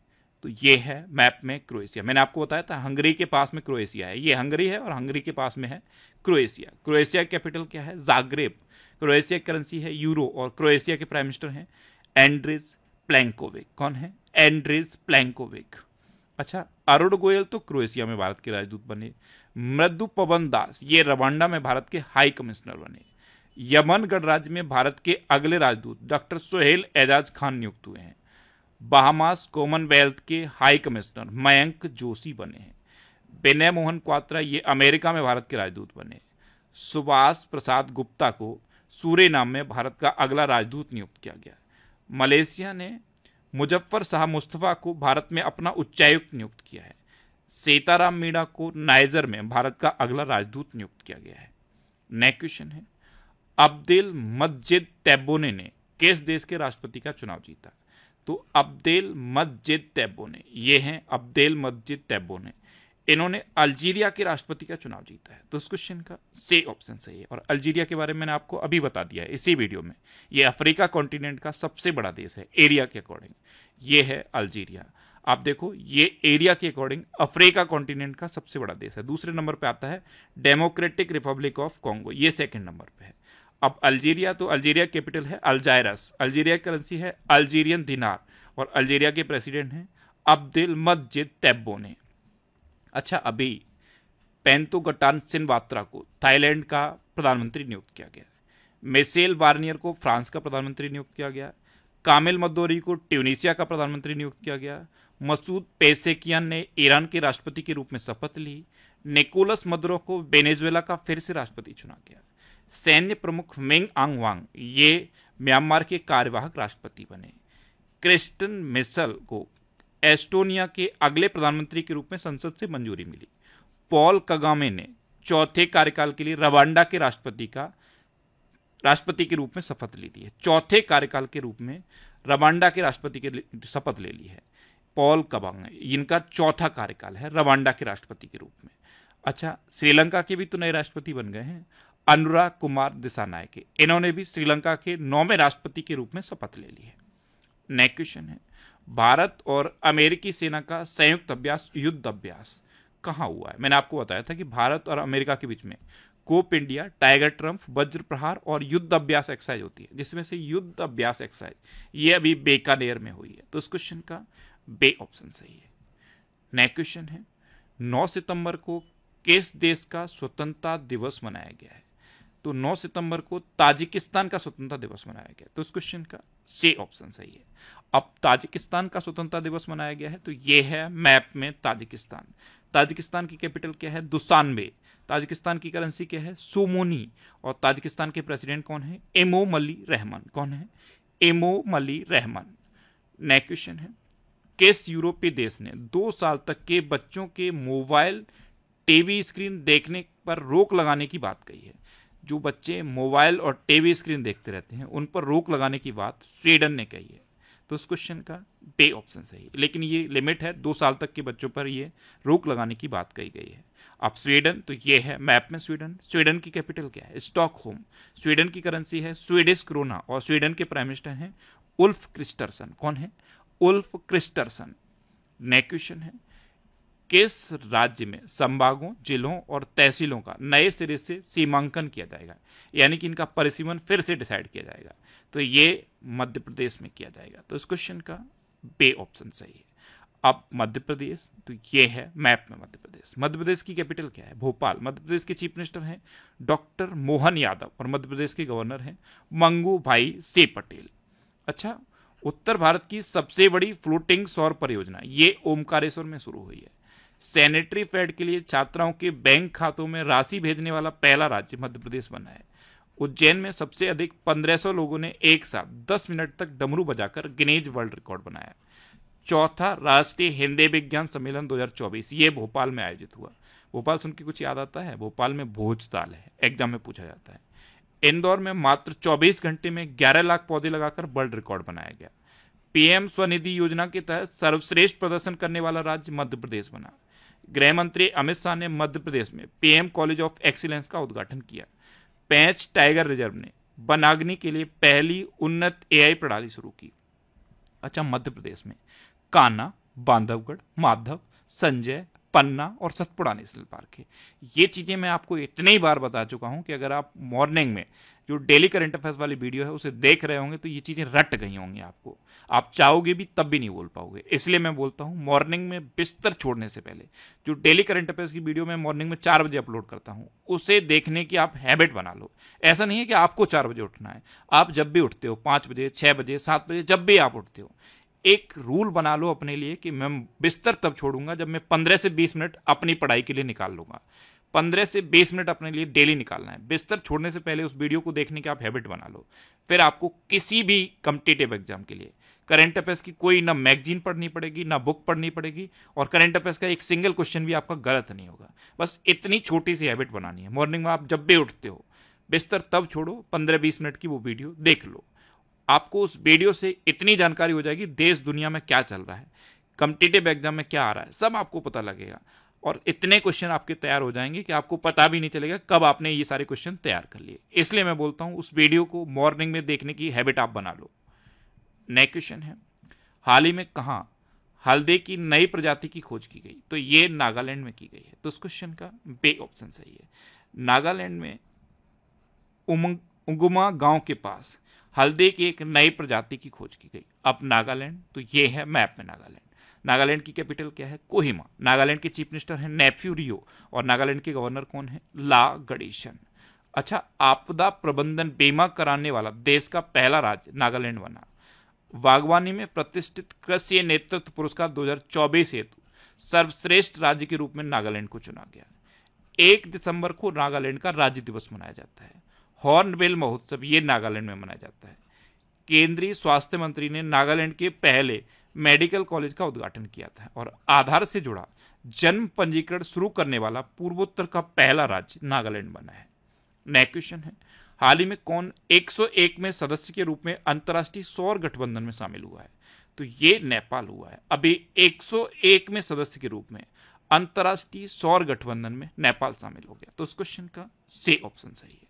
तो ये है मैप में क्रोएशिया। मैंने आपको बताया था हंगरी के पास में क्रोएशिया है। ये हंगरी है और हंगरी के पास में है क्रोएशिया। क्रोएशिया की कैपिटल क्या है? जाग्रेब। क्रोएशिया की करेंसी है यूरो और क्रोएशिया के प्राइम मिनिस्टर हैं एंड्रिज प्लेंकोविक। कौन है? एंड्रिज प्लेंकोविक। अच्छा, अरुण गोयल तो क्रोएशिया में भारत के राजदूत बने। मृदु पवन दास ये रवांडा में भारत के हाई कमिश्नर बने। यमन गणराज्य में भारत के अगले राजदूत डॉक्टर सोहेल एजाज खान नियुक्त हुए हैं। बहामास कॉमनवेल्थ के हाई कमिश्नर मयंक जोशी बने हैं। विनय मोहन क्वात्रा ये अमेरिका में भारत के राजदूत बने। सुभाष प्रसाद गुप्ता को सूरेनाम में भारत का अगला राजदूत नियुक्त किया गया। मलेशिया ने मुजफ्फर शाह मुस्तफा को भारत में अपना उच्चायुक्त नियुक्त किया है। सीताराम मीणा को नाइजर में भारत का अगला राजदूत नियुक्त किया गया है। नेक्स्ट क्वेश्चन है, अब्देल मजिद तेब्बोने ने किस देश के राष्ट्रपति का चुनाव जीता? तो अब्देल मजिद तेब्बोने, ये हैं अब्देल मजिद तेब्बोने, इन्होंने अल्जीरिया के राष्ट्रपति का चुनाव जीता है। तो इस क्वेश्चन का सी ऑप्शन सही है। और अल्जीरिया के बारे में मैंने आपको अभी बता दिया है इसी वीडियो में। ये अफ्रीका कॉन्टिनेंट का सबसे बड़ा देश है एरिया के अकॉर्डिंग, ये है अल्जीरिया। आप देखो, ये एरिया के अकॉर्डिंग अफ्रीका कॉन्टिनेंट का सबसे बड़ा देश है। दूसरे नंबर पे आता है डेमोक्रेटिक रिपब्लिक ऑफ कॉन्गो, ये सेकंड नंबर पे है। अब अल्जीरिया, तो अल्जीरिया कैपिटल है अल्जायरस, अल्जीरिया की करेंसी है अल्जीरियन दिनार, और अल्जीरिया के प्रेसिडेंट हैं अब्देल मजिद तेब्बोने। अच्छा, अभी पेंतोगटान सिनवात्रा को थाईलैंड का प्रधानमंत्री नियुक्त किया गया। मिशेल बार्नियर को फ्रांस का प्रधानमंत्री नियुक्त किया गया। कामिल मद्दोरी को ट्यूनीशिया का प्रधानमंत्री नियुक्त किया गया। मसूद पेसेकियन ने ईरान के राष्ट्रपति के रूप में शपथ ली। निकोलस मदुरो को वेनेजुएला का फिर से राष्ट्रपति चुना गया। सैन्य प्रमुख मिंग आंग वांग, ये म्यांमार के कार्यवाहक राष्ट्रपति बने। क्रिस्टन मिशेल को एस्टोनिया के अगले प्रधानमंत्री के रूप में संसद से मंजूरी मिली। पॉल कगामे ने चौथे कार्यकाल के लिए रवांडा के राष्ट्रपति के रूप में शपथ ली थी। चौथे कार्यकाल के रूप में रवांडा के राष्ट्रपति के शपथ ले ली है पॉल कगामे, इनका चौथा कार्यकाल है रवांडा के राष्ट्रपति के रूप में। अच्छा, श्रीलंका के भी तो नए राष्ट्रपति बन गए हैं, अनुराग कुमार दिसानायके, इन्होंने भी श्रीलंका के 9वें राष्ट्रपति के रूप में शपथ ले ली है। नेक्स्ट क्वेश्चन है, भारत और अमेरिकी सेना का संयुक्त अभ्यास, युद्ध अभ्यास कहाँ हुआ है? मैंने आपको बताया था कि भारत और अमेरिका के बीच में कोप इंडिया, टाइगर ट्रम्प, वज्र प्रहार और युद्ध अभ्यास एक्सरसाइज होती है, जिसमें से युद्ध अभ्यास एक्सरसाइज ये अभी बीकानेर में हुई है। तो इस क्वेश्चन का बे ऑप्शन सही है। नेक्स्ट क्वेश्चन है, 9 सितंबर को किस देश का स्वतंत्रता दिवस मनाया गया है? तो 9 सितंबर को ताजिकिस्तान का स्वतंत्रता दिवस मनाया गया। तो इस क्वेश्चन का सी ऑप्शन सही है। अब ताजिकिस्तान का स्वतंत्रता दिवस मनाया गया है, तो ये है मैप में ताजिकिस्तान। ताजिकिस्तान की कैपिटल क्या है? दुशानबे। ताजिकिस्तान की करेंसी क्या है? सोमोनी। और ताजिकिस्तान के प्रेसिडेंट कौन है? एमोमली रहमान। कौन है? एमोमली रहमान। नेक्स्ट क्वेश्चन है, किस यूरोपीय देश ने 2 साल तक के बच्चों के मोबाइल टीवी स्क्रीन देखने पर रोक लगाने की बात कही है? जो बच्चे मोबाइल और टीवी स्क्रीन देखते रहते हैं उन पर रोक लगाने की बात स्वीडन ने कही है। तो इस क्वेश्चन का बे ऑप्शन सही है, लेकिन ये लिमिट है 2 साल तक के बच्चों पर ये रोक लगाने की बात कही गई है। अब स्वीडन, तो ये है मैप में स्वीडन। स्वीडन की कैपिटल क्या है? स्टॉकहोम। स्वीडन की करेंसी है स्वीडिश क्रोना और स्वीडन के प्राइम मिनिस्टर हैं उल्फ क्रिस्टरसन। कौन है? Ulf Kristersson. नेक्स्ट क्वेश्चन है, किस राज्य में संभागों, जिलों और तहसीलों का नए सिरे से सीमांकन किया जाएगा, यानी कि इनका परिसीमन फिर से डिसाइड किया जाएगा? तो ये मध्य प्रदेश में किया जाएगा। तो इस क्वेश्चन का बे ऑप्शन सही है। अब मध्य प्रदेश, तो ये है मैप में मध्य प्रदेश। मध्य प्रदेश की कैपिटल क्या है? भोपाल। मध्य प्रदेश के चीफ मिनिस्टर हैं डॉक्टर मोहन यादव और मध्य प्रदेश के गवर्नर हैं मंगू भाई से पटेल। अच्छा, उत्तर भारत की सबसे बड़ी फ्लोटिंग सौर परियोजना ये ओमकारेश्वर में शुरू हुई है। सैनिटरी पैड के लिए छात्राओं के बैंक खातों में राशि भेजने वाला पहला राज्य मध्य प्रदेश बना है। उज्जैन में सबसे अधिक 1500 लोगों ने एक साथ 10 मिनट तक डमरू बजाकर गिनीज वर्ल्ड रिकॉर्ड बनाया। चौथा राष्ट्रीय हिंदी विज्ञान सम्मेलन 2024 ये भोपाल में आयोजित हुआ। भोपाल सुन के कुछ याद आता है? भोपाल में भोजताल है, एग्जाम में पूछा जाता है। इंदौर में मात्र 24 घंटे में 11 लाख पौधे लगाकर वर्ल्ड रिकॉर्ड बनाया गया। पीएम स्वनिधि योजना के तहत सर्वश्रेष्ठ प्रदर्शन करने वाला राज्य मध्य प्रदेश बना। गृह मंत्री अमित शाह ने मध्य प्रदेश में पीएम कॉलेज ऑफ एक्सीलेंस का उद्घाटन किया। पेंच टाइगर रिजर्व ने वनाग्नि के लिए पहली उन्नत एआई प्रणाली शुरू की। अच्छा, मध्य प्रदेश में कान्हा, बांधवगढ़, माधव, संजय, पन्ना और सतपुड़ा नेशनल पार्क है। ये चीजें मैं आपको इतनी बार बता चुका हूं कि अगर आप मॉर्निंग में जो डेली करंट अफेयर्स वाली वीडियो है उसे देख रहे होंगे तो ये चीजें रट गई होंगी आपको, आप चाहोगे भी तब भी नहीं बोल पाओगे। इसलिए मैं बोलता हूं मॉर्निंग में बिस्तर छोड़ने से पहले जो डेली करंट अफेयर्स की वीडियो मैं मॉर्निंग में 4 बजे अपलोड करता हूं उसे देखने की आप हैबिट बना लो। ऐसा नहीं है कि आपको 4 बजे उठना है, आप जब भी उठते हो 5 बजे, 6 बजे, 7 बजे, जब भी आप उठते हो एक रूल बना लो अपने लिए कि मैं बिस्तर तब छोड़ूंगा जब मैं 15 से 20 मिनट अपनी पढ़ाई के लिए निकाल लूंगा। 15 से 20 मिनट अपने लिए डेली निकालना है। बिस्तर छोड़ने से पहले उस वीडियो को देखने की आप हैबिट बना लो। फिर आपको किसी भी कॉम्पिटिटिव एग्जाम के लिए करंट अफेयर्स की कोई ना मैगजीन पढ़नी पड़ेगी ना बुक पढ़नी पड़ेगी, और करंट अफेयर्स का एक सिंगल क्वेश्चन भी आपका गलत नहीं होगा। बस इतनी छोटी सी हैबिट बनानी है। मॉर्निंग में आप जब भी उठते हो, बिस्तर तब छोड़ो, 15-20 मिनट की वो वीडियो देख लो। आपको उस वीडियो से इतनी जानकारी हो जाएगी देश दुनिया में क्या चल रहा है, कॉम्पिटिटिव एग्जाम में क्या आ रहा है, सब आपको पता लगेगा। और इतने क्वेश्चन आपके तैयार हो जाएंगे कि आपको पता भी नहीं चलेगा कब आपने ये सारे क्वेश्चन तैयार कर लिए। इसलिए मैं बोलता हूं उस वीडियो को मॉर्निंग में देखने की हैबिट आप बना लो। नेक्स्ट क्वेश्चन है, हाल ही में कहां हल्दी की नई प्रजाति की खोज की गई? तो ये नागालैंड में की गई है। तो उस क्वेश्चन का बे ऑप्शन सही है। नागालैंड में उंगुमा गांव के पास हल्दी की एक नई प्रजाति की खोज की गई। अब नागालैंड, तो ये है मैप में नागालैंड। नागालैंड की कैपिटल क्या है? कोहिमा। नागालैंड के चीफ मिनिस्टर हैं नेफ्यू रियो, और नागालैंड के गवर्नर कौन है? ला गणेशन। अच्छा, आपदा प्रबंधन बीमा कराने वाला देश का पहला राज्य नागालैंड बना। बागवानी में प्रतिष्ठित कृषि नेतृत्व पुरस्कार 2024 हेतु सर्वश्रेष्ठ राज्य के रूप में नागालैंड को चुना गया। 1 दिसंबर को नागालैंड का राज्य दिवस मनाया जाता है। हॉर्नबिल महोत्सव ये नागालैंड में मनाया जाता है। केंद्रीय स्वास्थ्य मंत्री ने नागालैंड के पहले मेडिकल कॉलेज का उद्घाटन किया था, और आधार से जुड़ा जन्म पंजीकरण शुरू करने वाला पूर्वोत्तर का पहला राज्य नागालैंड बना है। नेक्स्ट क्वेश्चन है, हाल ही में कौन 101 में सदस्य के रूप में अंतर्राष्ट्रीय सौर गठबंधन में शामिल हुआ है? तो ये नेपाल हुआ है। अभी 101 में सदस्य के रूप में अंतर्राष्ट्रीय सौर गठबंधन में नेपाल शामिल हो गया। तो उस क्वेश्चन का सी ऑप्शन सही है।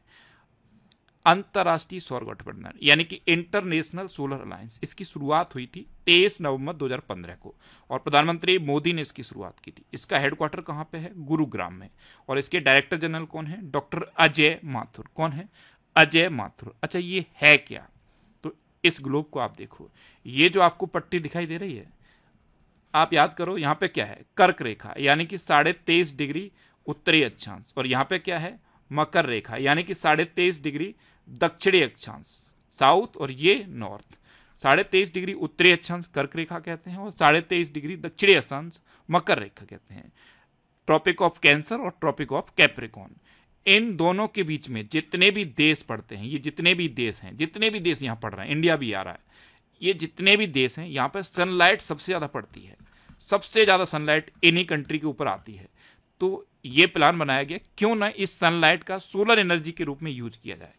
अंतर्राष्ट्रीय सौर गठबंधन यानी कि इंटरनेशनल सोलर अलायंस, इसकी शुरुआत हुई थी 23 नवंबर 2015 को, और प्रधानमंत्री मोदी ने इसकी शुरुआत की थी। इसका हेडक्वार्टर कहाँ पे है? गुरुग्राम में। और इसके डायरेक्टर जनरल कौन है? डॉक्टर अजय माथुर। कौन है? अजय माथुर। अच्छा, ये है क्या? तो इस ग्लोब को आप देखो, ये जो आपको पट्टी दिखाई दे रही है, आप याद करो यहाँ पे क्या है? कर्क रेखा यानी कि 23.5 डिग्री उत्तरी अक्षांश, और यहाँ पे क्या है? मकर रेखा यानी कि 23.5 डिग्री दक्षिणी अक्षांश साउथ, और ये नॉर्थ। 23.5 डिग्री उत्तरी अक्षांश कर्क रेखा कहते हैं, और 23.5 डिग्री दक्षिणी अक्षांश मकर रेखा कहते हैं। ट्रॉपिक ऑफ कैंसर और ट्रॉपिक ऑफ कैप्रिकॉर्न, इन दोनों के बीच में जितने भी देश पड़ते हैं, ये जितने भी देश हैं, जितने भी देश यहाँ पड़ रहे हैं, इंडिया भी आ रहा है, ये जितने भी देश हैं यहाँ पर सनलाइट सबसे ज्यादा पड़ती है। सबसे ज्यादा सनलाइट इन्हीं कंट्री के ऊपर आती है। तो ये प्लान बनाया गया क्यों ना इस सनलाइट का सोलर एनर्जी के रूप में यूज किया जाए।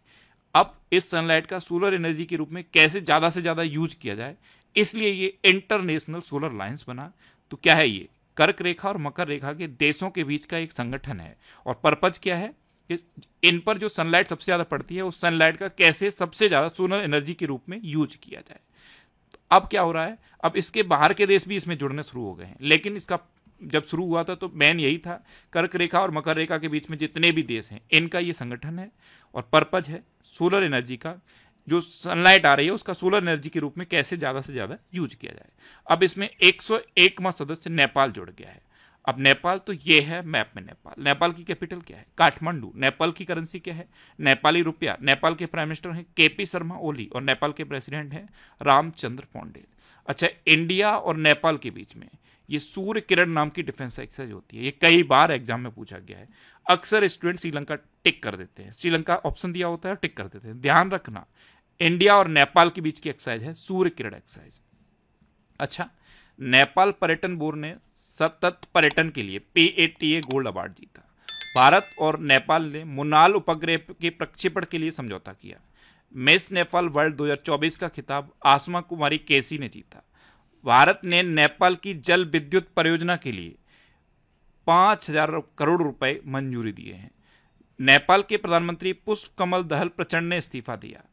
अब इस सनलाइट का सोलर एनर्जी के रूप में कैसे ज्यादा से ज्यादा यूज किया जाए, इसलिए ये इंटरनेशनल सोलर अलायंस बना। तो क्या है ये? कर्क रेखा और मकर रेखा के देशों के बीच का एक संगठन है, और पर्पज क्या है कि इन पर जो सनलाइट सबसे ज्यादा पड़ती है उस सनलाइट का कैसे सबसे ज्यादा सोलर एनर्जी के रूप में यूज किया जाए। तो अब क्या हो रहा है, अब इसके बाहर के देश भी इसमें जुड़ने शुरू हो गए हैं, लेकिन इसका जब शुरू हुआ था तो मेन यही था, कर्क रेखा और मकर रेखा के बीच में जितने भी देश हैं इनका ये संगठन है, और पर्पज है सोलर एनर्जी का, जो सनलाइट आ रही है उसका सोलर एनर्जी के रूप में कैसे ज्यादा से ज्यादा यूज किया जाए। अब इसमें 101वां सदस्य नेपाल जुड़ गया है। अब नेपाल, तो ये है मैप में नेपाल। नेपाल की कैपिटल क्या है? काठमांडू। नेपाल की करेंसी क्या है? नेपाली रुपया। नेपाल के प्राइम मिनिस्टर हैं केपी शर्मा ओली, और नेपाल के प्रेसिडेंट हैं रामचंद्र पौंडेल। अच्छा, इंडिया और नेपाल के बीच में ये सूर्य किरण नाम की डिफेंस एक्सरसाइज होती है। ये कई बार एग्जाम में पूछा गया है। अक्सर स्टूडेंट श्रीलंका टिक कर देते हैं, श्रीलंका ऑप्शन दिया होता है और टिक कर देते हैं। ध्यान रखना, इंडिया और नेपाल के बीच की एक्सरसाइज है सूर्य किरण एक्सरसाइज। अच्छा, नेपाल पर्यटन बोर्ड ने सतत पर्यटन के लिए PATA गोल्ड अवार्ड जीता। भारत और नेपाल ने मुनाल उपग्रह के प्रक्षेपण के लिए समझौता किया। मिस नेपाल वर्ल्ड 2024 का खिताब आसमा कुमारी केसी ने जीता। भारत ने नेपाल की जल विद्युत परियोजना के लिए 5,000 करोड़ रुपए मंजूरी दिए हैं। नेपाल के प्रधानमंत्री पुष्प कमल दहल प्रचंड ने इस्तीफा दिया।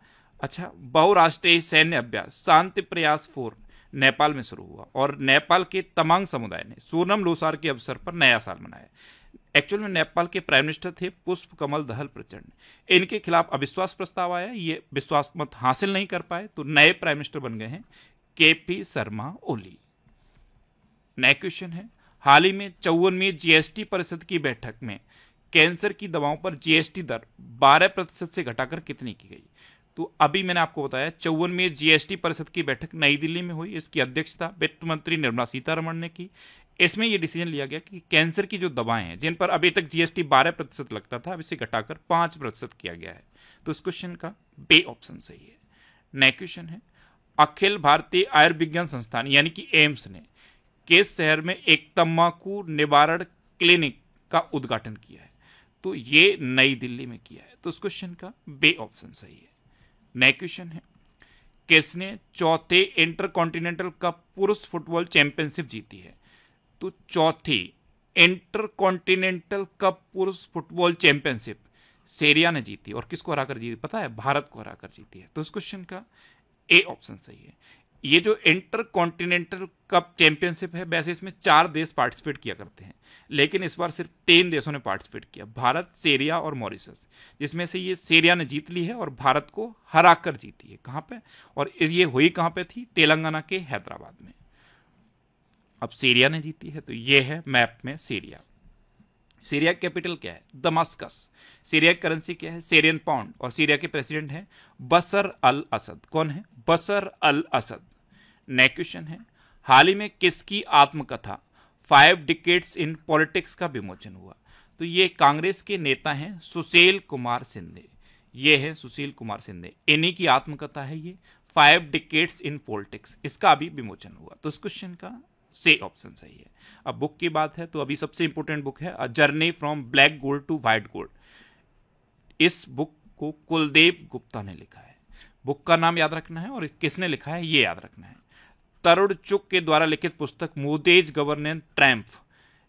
अच्छा, बहुराष्ट्रीय सैन्य अभ्यास शांति प्रयास 4 नेपाल में शुरू हुआ, और नेपाल के तमांग समुदाय ने सोनम लोसार के अवसर पर नया साल मनाया। एक्चुअल में नेपाल के प्राइम मिनिस्टर थे पुष्प कमल दहल प्रचंड। इनके खिलाफ अविश्वास प्रस्ताव आया, ये विश्वास मत हासिल नहीं कर पाए, तो नए प्राइम मिनिस्टर बन गए हैं KP Sharma Oli. Next question है, हाल ही में 54वीं जीएसटी परिषद की बैठक में कैंसर की दवाओं पर जीएसटी दर 12% से घटाकर कितनी की गई? तो अभी मैंने आपको बताया 54वीं जीएसटी परिषद की बैठक नई दिल्ली में हुई। इसकी अध्यक्षता वित्त मंत्री निर्मला सीतारमण ने की। इसमें यह डिसीजन लिया गया कि कैंसर की जो दवाएं हैं जिन पर अभी तक जीएसटी 12% लगता था, अब इसे घटाकर 5% किया गया है। तो इस क्वेश्चन का बे ऑप्शन सही है। नेक्स्ट क्वेश्चन है, अखिल भारतीय आयुर्विज्ञान संस्थान यानी कि एम्स ने किस शहर में एक तंबाकू निवारण क्लिनिक का उद्घाटन किया है? तो ये नई दिल्ली में किया है। तो इस क्वेश्चन का बे ऑप्शन सही है। नेक्स्ट क्वेश्चन है, किसने चौथे इंटरकॉन्टिनेंटल कप पुरुष फुटबॉल चैंपियनशिप जीती है? तो चौथी इंटरकॉन्टिनेंटल कप पुरुष फुटबॉल चैंपियनशिप सेरिया ने जीती, और किसको हराकर जीती पता है? भारत को हराकर जीती है। तो इस क्वेश्चन का ए ऑप्शन सही है। ये जो इंटर कॉन्टिनेंटल कप चैंपियनशिप है, वैसे इसमें 4 देश पार्टिसिपेट किया करते हैं, लेकिन इस बार सिर्फ 3 देशों ने पार्टिसिपेट किया, भारत, सीरिया और मॉरिशस, जिसमें से ये सीरिया ने जीत ली है और भारत को हराकर जीती है। कहाँ पे? और ये हुई कहाँ पे थी? तेलंगाना के हैदराबाद में। अब सीरिया ने जीती है, तो ये है मैप में सीरिया। सीरिया की कैपिटल क्या है? दमास्कस। सीरिया की करेंसी क्या है? Syrian pound. और सीरिया के प्रेसिडेंट हैं बशर अल असद। कौन है? बशर अल असद। नेक्स्ट क्वेश्चन है, हाल ही में किसकी आत्मकथा 5 डिकेड्स इन पॉलिटिक्स का विमोचन हुआ? तो ये कांग्रेस के नेता हैं सुशील कुमार शिंदे। ये है सुशील कुमार शिंदे, इन्हीं की आत्मकथा है ये 5 डिकेड्स इन पॉलिटिक्स। इसका अभी विमोचन हुआ। तो इस क्वेश्चन का से ऑप्शन सही है। अब बुक की बात है तो अभी सबसे इंपॉर्टेंट बुक है a journey from black gold to white gold. इस बुक को कुलदीप गुप्ता ने लिखा है। बुक का नाम याद रखना है और किसने लिखा है ये याद रखना है। तरुण चुग के द्वारा लिखित पुस्तक Modi's governance triumph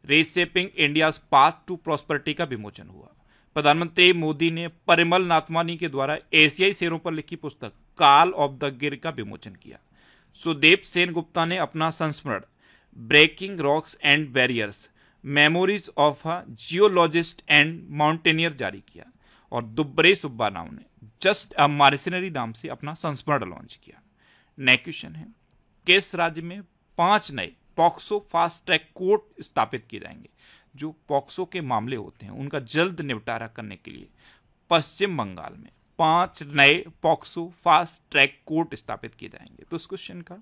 reshaping India's path to prosperity का विमोचन हुआ। प्रधानमंत्री मोदी ने परिमल नाथवानी के द्वारा एशियाई शेयरों पर लिखी पुस्तक काल ऑफ द गिर का विमोचन किया। सुदेव सेन गुप्ता ने अपना संस्मरण breaking rocks and barriers memories of a geologist and mountaineer जारी किया। और दुब्बरे सुब्बा राव ने जस्ट अ मर्सिनरी नाम से अपना संस्मरण लॉन्च किया। नेक्स्ट क्वेश्चन है, किस राज्य में 5 नए पॉक्सो फास्ट ट्रैक कोर्ट स्थापित किए जाएंगे? जो पॉक्सो के मामले होते हैं उनका जल्द निपटारा करने के लिए पश्चिम बंगाल में 5 नए पॉक्सो फास्ट ट्रैक कोर्ट स्थापित किए जाएंगे। तो इस क्वेश्चन का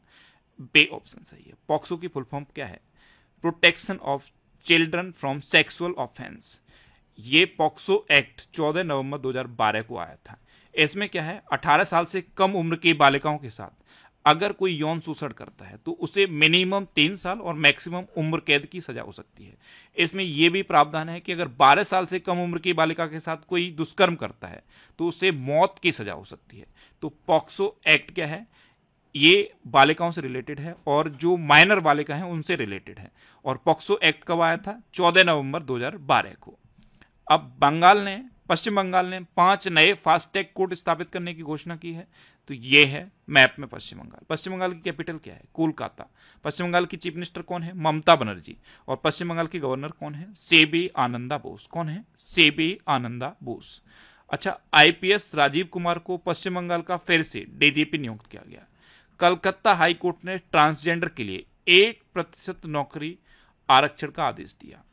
बे ऑप्शन सही है। पॉक्सो की फुल फॉर्म क्या है? Protection of children from sexual offence. ये पॉक्सो एक्ट 14 नवंबर 2012 को आया था। इसमें क्या है, 18 साल से कम उम्र की बालिकाओं के साथ अगर कोई यौन शोषण करता है तो उसे मिनिमम 3 साल और मैक्सिमम उम्र कैद की सजा हो सकती है। इसमें यह भी प्रावधान है कि अगर 12 साल से कम उम्र की बालिका के साथ कोई दुष्कर्म करता है तो उसे मौत की सजा हो सकती है। तो पॉक्सो एक्ट क्या है? ये बालिकाओं से रिलेटेड है और जो माइनर बालिका हैं उनसे रिलेटेड है। और पॉक्सो एक्ट कब आया था? 14 नवंबर 2012 को। अब पश्चिम बंगाल ने 5 नए फास्टैग कोर्ट स्थापित करने की घोषणा की है। तो ये है मैप में पश्चिम बंगाल। पश्चिम बंगाल की कैपिटल क्या है? कोलकाता। पश्चिम बंगाल की चीफ मिनिस्टर कौन है? ममता बनर्जी। और पश्चिम बंगाल की गवर्नर कौन है? सेबी आनंदा बोस। कौन है? सेबी आनंदा बोस। अच्छा, आईपीएस राजीव कुमार को पश्चिम बंगाल का फिर से डीजीपी नियुक्त किया गया। कलकत्ता हाई कोर्ट ने ट्रांसजेंडर के लिए 1% नौकरी आरक्षण का आदेश दिया।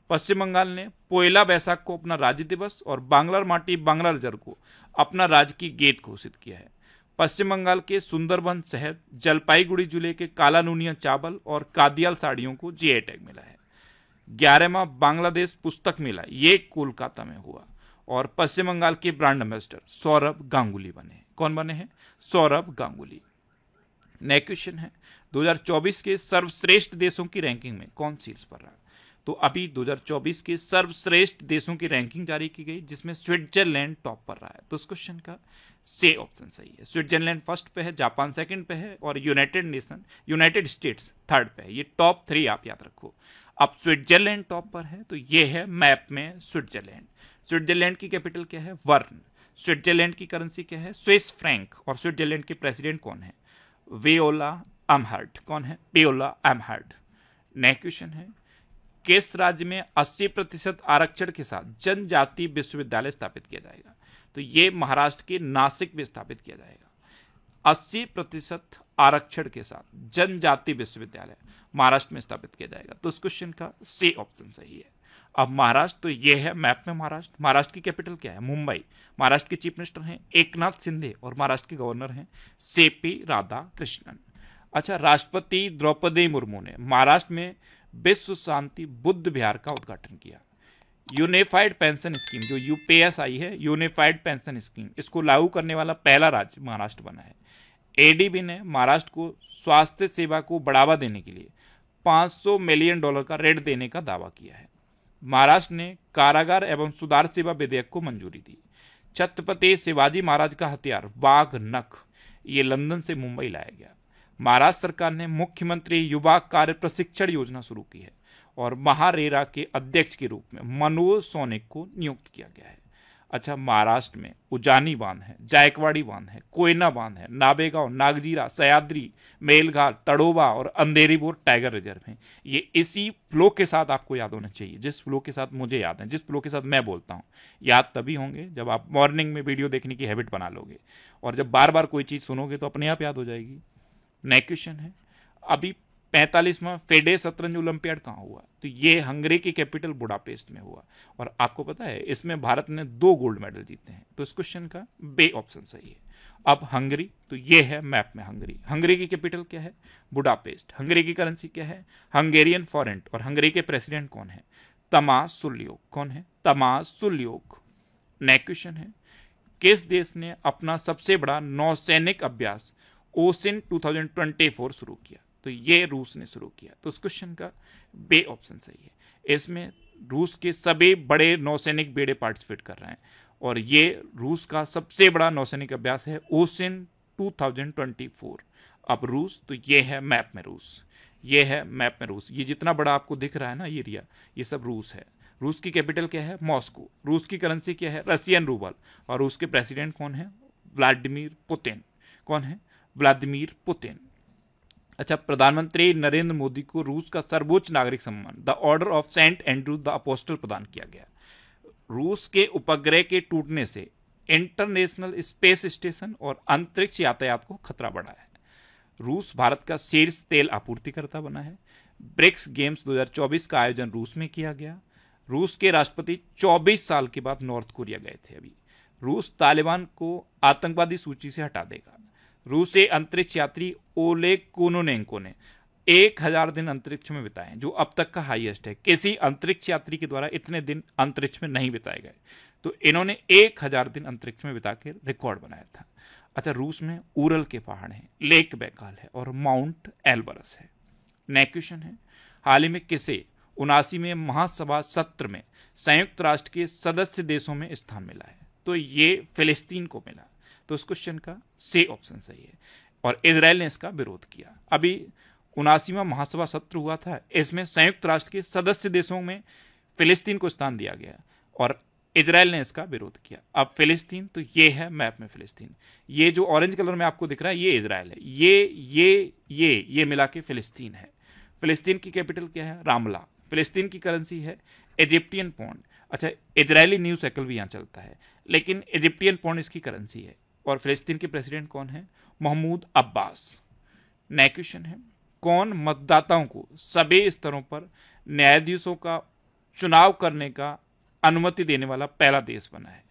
पश्चिम बंगाल ने पोयला बैसाख को अपना राज्य दिवस और बांग्लार माटी बांग्ला रिजर्व को अपना राज्य की गेट घोषित किया है। पश्चिम बंगाल के सुंदरबन शहर जलपाईगुड़ी जिले के काला नूनिया चावल और कादियाल साड़ियों को जीआई टैग मिला है। 11वां बांग्लादेश पुस्तक मेला ये कोलकाता में हुआ। और पश्चिम बंगाल के ब्रांड एम्बेसडर सौरभ गांगुली बने। कौन बने हैं? सौरभ गांगुली। नेक्स्ट क्वेश्चन है, 2024 के सर्वश्रेष्ठ देशों की रैंकिंग में कौन शीर्ष पर रहा? तो अभी 2024 के सर्वश्रेष्ठ देशों की रैंकिंग जारी की गई जिसमें स्विट्जरलैंड टॉप पर रहा है। तो इस क्वेश्चन का से ऑप्शन सही है। स्विट्जरलैंड फर्स्ट पे है, जापान सेकंड पे है और यूनाइटेड स्टेट्स थर्ड पे है। ये टॉप 3 आप याद रखो। अब स्विट्जरलैंड टॉप पर है तो ये है मैप में स्विट्जरलैंड। स्विट्जरलैंड की कैपिटल क्या है? बर्न। स्विट्जरलैंड की करेंसी क्या है? Swiss franc. और स्विट्जरलैंड के प्रेसिडेंट कौन है? वियोला अमहर्ट। कौन है? वियोला अमहर्ट। नेक्स्ट क्वेश्चन है, किस राज्य में 80% आरक्षण के साथ जनजाति विश्वविद्यालय स्थापित किया जाएगा? तो ये महाराष्ट्र के नासिक में स्थापित किया जाएगा। 80% आरक्षण के साथ जनजाति विश्वविद्यालय महाराष्ट्र में स्थापित किया जाएगा। तो इस क्वेश्चन का सी ऑप्शन सही है। अब महाराष्ट्र, तो ये है मैप में महाराष्ट्र। महाराष्ट्र की कैपिटल क्या है? मुंबई। महाराष्ट्र के चीफ मिनिस्टर हैं एकनाथ शिंदे और महाराष्ट्र के गवर्नर हैं सीपी राधाकृष्णन। अच्छा, राष्ट्रपति द्रौपदी मुर्मू ने महाराष्ट्र में विश्व शांति बुद्ध विहार का उद्घाटन किया। यूनिफाइड पेंशन स्कीम जो यूपीएस आई है, यूनिफाइड पेंशन स्कीम, इसको लागू करने वाला पहला राज्य महाराष्ट्र बना है। एडीबी ने महाराष्ट्र को स्वास्थ्य सेवा को बढ़ावा देने के लिए $500 मिलियन का ऋण देने का दावा किया है। महाराष्ट्र ने कारागार एवं सुधार सेवा विधेयक को मंजूरी दी। छत्रपति शिवाजी महाराज का हथियार वाघ नख ये लंदन से मुंबई लाया गया। महाराष्ट्र सरकार ने मुख्यमंत्री युवा कार्य प्रशिक्षण योजना शुरू की है और महारेरा के अध्यक्ष के रूप में मनोज सोनिक को नियुक्त किया गया है। अच्छा, महाराष्ट्र में उजानी बांध है, जायकवाड़ी बांध है, कोयना बांध है, नाबेगांव, नागजीरा, सह्याद्री, मेलघाट, तड़ोबा और अंधेरी बोर टाइगर रिजर्व है। ये इसी फ्लो के साथ आपको याद होना चाहिए, जिस फ्लो के साथ मुझे याद है, जिस फ्लो के साथ मैं बोलता हूँ। याद तभी होंगे जब आप मॉर्निंग में वीडियो देखने की हैबिट बना लोगे, और जब बार बार कोई चीज़ सुनोगे तो अपने आप याद हो जाएगी। नेक्स्ट क्वेश्चन है, अभी 45वां फेडे शतरंज ओलंपियाड कहाँ हुआ? तो ये हंगरी की कैपिटल बुडापेस्ट में हुआ। और आपको पता है इसमें भारत ने 2 गोल्ड मेडल जीते हैं। तो इस क्वेश्चन का बे ऑप्शन सही है। अब हंगरी, तो ये है मैप में हंगरी। हंगरी की कैपिटल क्या है? बुडापेस्ट। हंगरी की करेंसी क्या है? हंगेरियन फॉरेंट। और हंगरी के प्रेसिडेंट कौन है? तमास सुल्योक। कौन है? तमास सुल्योक। नेक्स्ट क्वेश्चन है, किस देश ने अपना सबसे बड़ा नौसैनिक अभ्यास ओसिन 2024 शुरू किया? तो ये रूस ने शुरू किया। तो उस क्वेश्चन का बे ऑप्शन सही है। इसमें रूस के सभी बड़े नौसैनिक बेड़े पार्टिसिपेट कर रहे हैं और ये रूस का सबसे बड़ा नौसैनिक अभ्यास है ओसिन 2024। अब रूस, तो ये है मैप में रूस। ये है मैप में रूस। ये जितना बड़ा आपको दिख रहा है ना ये एरिया, ये सब रूस है। रूस की कैपिटल क्या है? मॉस्को। रूस की करेंसी क्या है? Russian rouble. और रूस के प्रेसिडेंट कौन है? Vladimir Putin. कौन है? Vladimir Putin. अच्छा, प्रधानमंत्री नरेंद्र मोदी को रूस का सर्वोच्च नागरिक सम्मान the order of Saint Andrew the apostle प्रदान किया गया। रूस के उपग्रह के टूटने से इंटरनेशनल स्पेस स्टेशन और अंतरिक्ष यातायात को खतरा बढ़ा है। रूस भारत का शीर्ष तेल आपूर्तिकर्ता बना है। ब्रिक्स गेम्स 2024 का आयोजन रूस में किया गया। रूस के राष्ट्रपति 24 साल के बाद नॉर्थ कोरिया गए थे अभी। रूस तालिबान को आतंकवादी सूची से हटा देगा। रूसी अंतरिक्ष यात्री ओलेग कोनोनेंको ने 1000 दिन अंतरिक्ष में बिताए, जो अब तक का हाईएस्ट है। किसी अंतरिक्ष यात्री के द्वारा इतने दिन अंतरिक्ष में नहीं बिताए गए। तो इन्होंने 1000 दिन अंतरिक्ष में बिता के रिकॉर्ड बनाया था। अच्छा, रूस में उरल के पहाड़ हैं, लेक बैकाल है और माउंट एल्बरस है। नेक्स्ट क्वेश्चन है, हाल ही में किसे 79वें महासभा सत्र में संयुक्त राष्ट्र के सदस्य देशों में स्थान मिला है? तो ये फिलिस्तीन को मिला। तो इस क्वेश्चन का सी ऑप्शन सही है। और इजराइल ने इसका विरोध किया। अभी 79वां महासभा सत्र हुआ था, इसमें संयुक्त राष्ट्र के सदस्य देशों में फिलिस्तीन को स्थान दिया गया और इजराइल ने इसका विरोध किया। अब फिलिस्तीन, तो ये है मैप में फिलिस्तीन। ये जो ऑरेंज कलर में आपको दिख रहा है ये इजराइल है। ये मिला के फिलिस्तीन है। फिलिस्तीन की कैपिटल क्या है? रामला। फिलिस्तीन की करेंसी है इजिप्टियन पौंड। अच्छा, इजरायली न्यूज साइकिल भी यहाँ चलता है, लेकिन इजिप्टियन पौंड इसकी करेंसी है। और फिलिस्तीन के प्रेसिडेंट कौन है? महमूद अब्बास। नेक्स्ट क्वेश्चन है, कौन मतदाताओं को सभी स्तरों पर न्यायाधीशों का चुनाव करने का अनुमति देने वाला पहला देश बना है?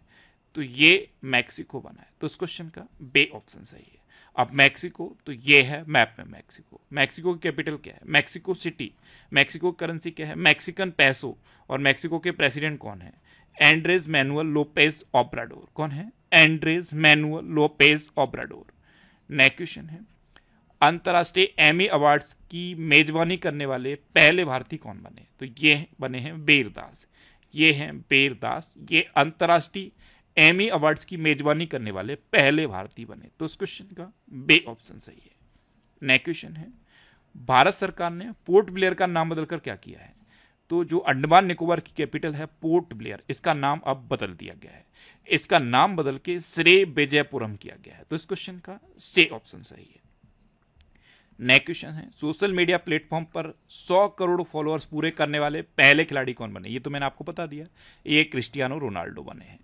तो ये मैक्सिको बना है। तो इस क्वेश्चन का बे ऑप्शन सही है। अब मैक्सिको, तो ये है मैप में मैक्सिको। मैक्सिको की कैपिटल क्या है? Mexico city. मैक्सिको की करेंसी क्या है? मैक्सिकन पैसो। और मैक्सिको के प्रेसिडेंट कौन है? Andres Manuel Lopez Obrador. कौन है? Andres Manuel Lopez Obrador. Next question है, अंतर्राष्ट्रीय एमी अवार्ड्स की मेजबानी करने वाले पहले भारतीय कौन बने? तो ये बने हैं बेर दास। ये हैं बेर दास। ये अंतर्राष्ट्रीय एमी अवार्ड्स की मेजबानी करने वाले पहले भारतीय बने। तो इस क्वेश्चन का बे ऑप्शन सही है। नेक्स्ट क्वेश्चन है, भारत सरकार ने पोर्ट ब्लेयर का नाम बदलकर क्या किया है? तो जो अंडमान निकोबार की कैपिटल है पोर्ट ब्लेयर, इसका नाम अब बदल दिया गया है। इसका नाम बदल के श्री विजयपुरम किया गया है। तो इस क्वेश्चन का सी ऑप्शन सही है। नेक्स्ट क्वेश्चन है, सोशल मीडिया प्लेटफॉर्म पर 100 करोड़ फॉलोअर्स पूरे करने वाले पहले खिलाड़ी कौन बने? ये तो मैंने आपको बता दिया, ये क्रिस्टियानो रोनाल्डो बने हैं।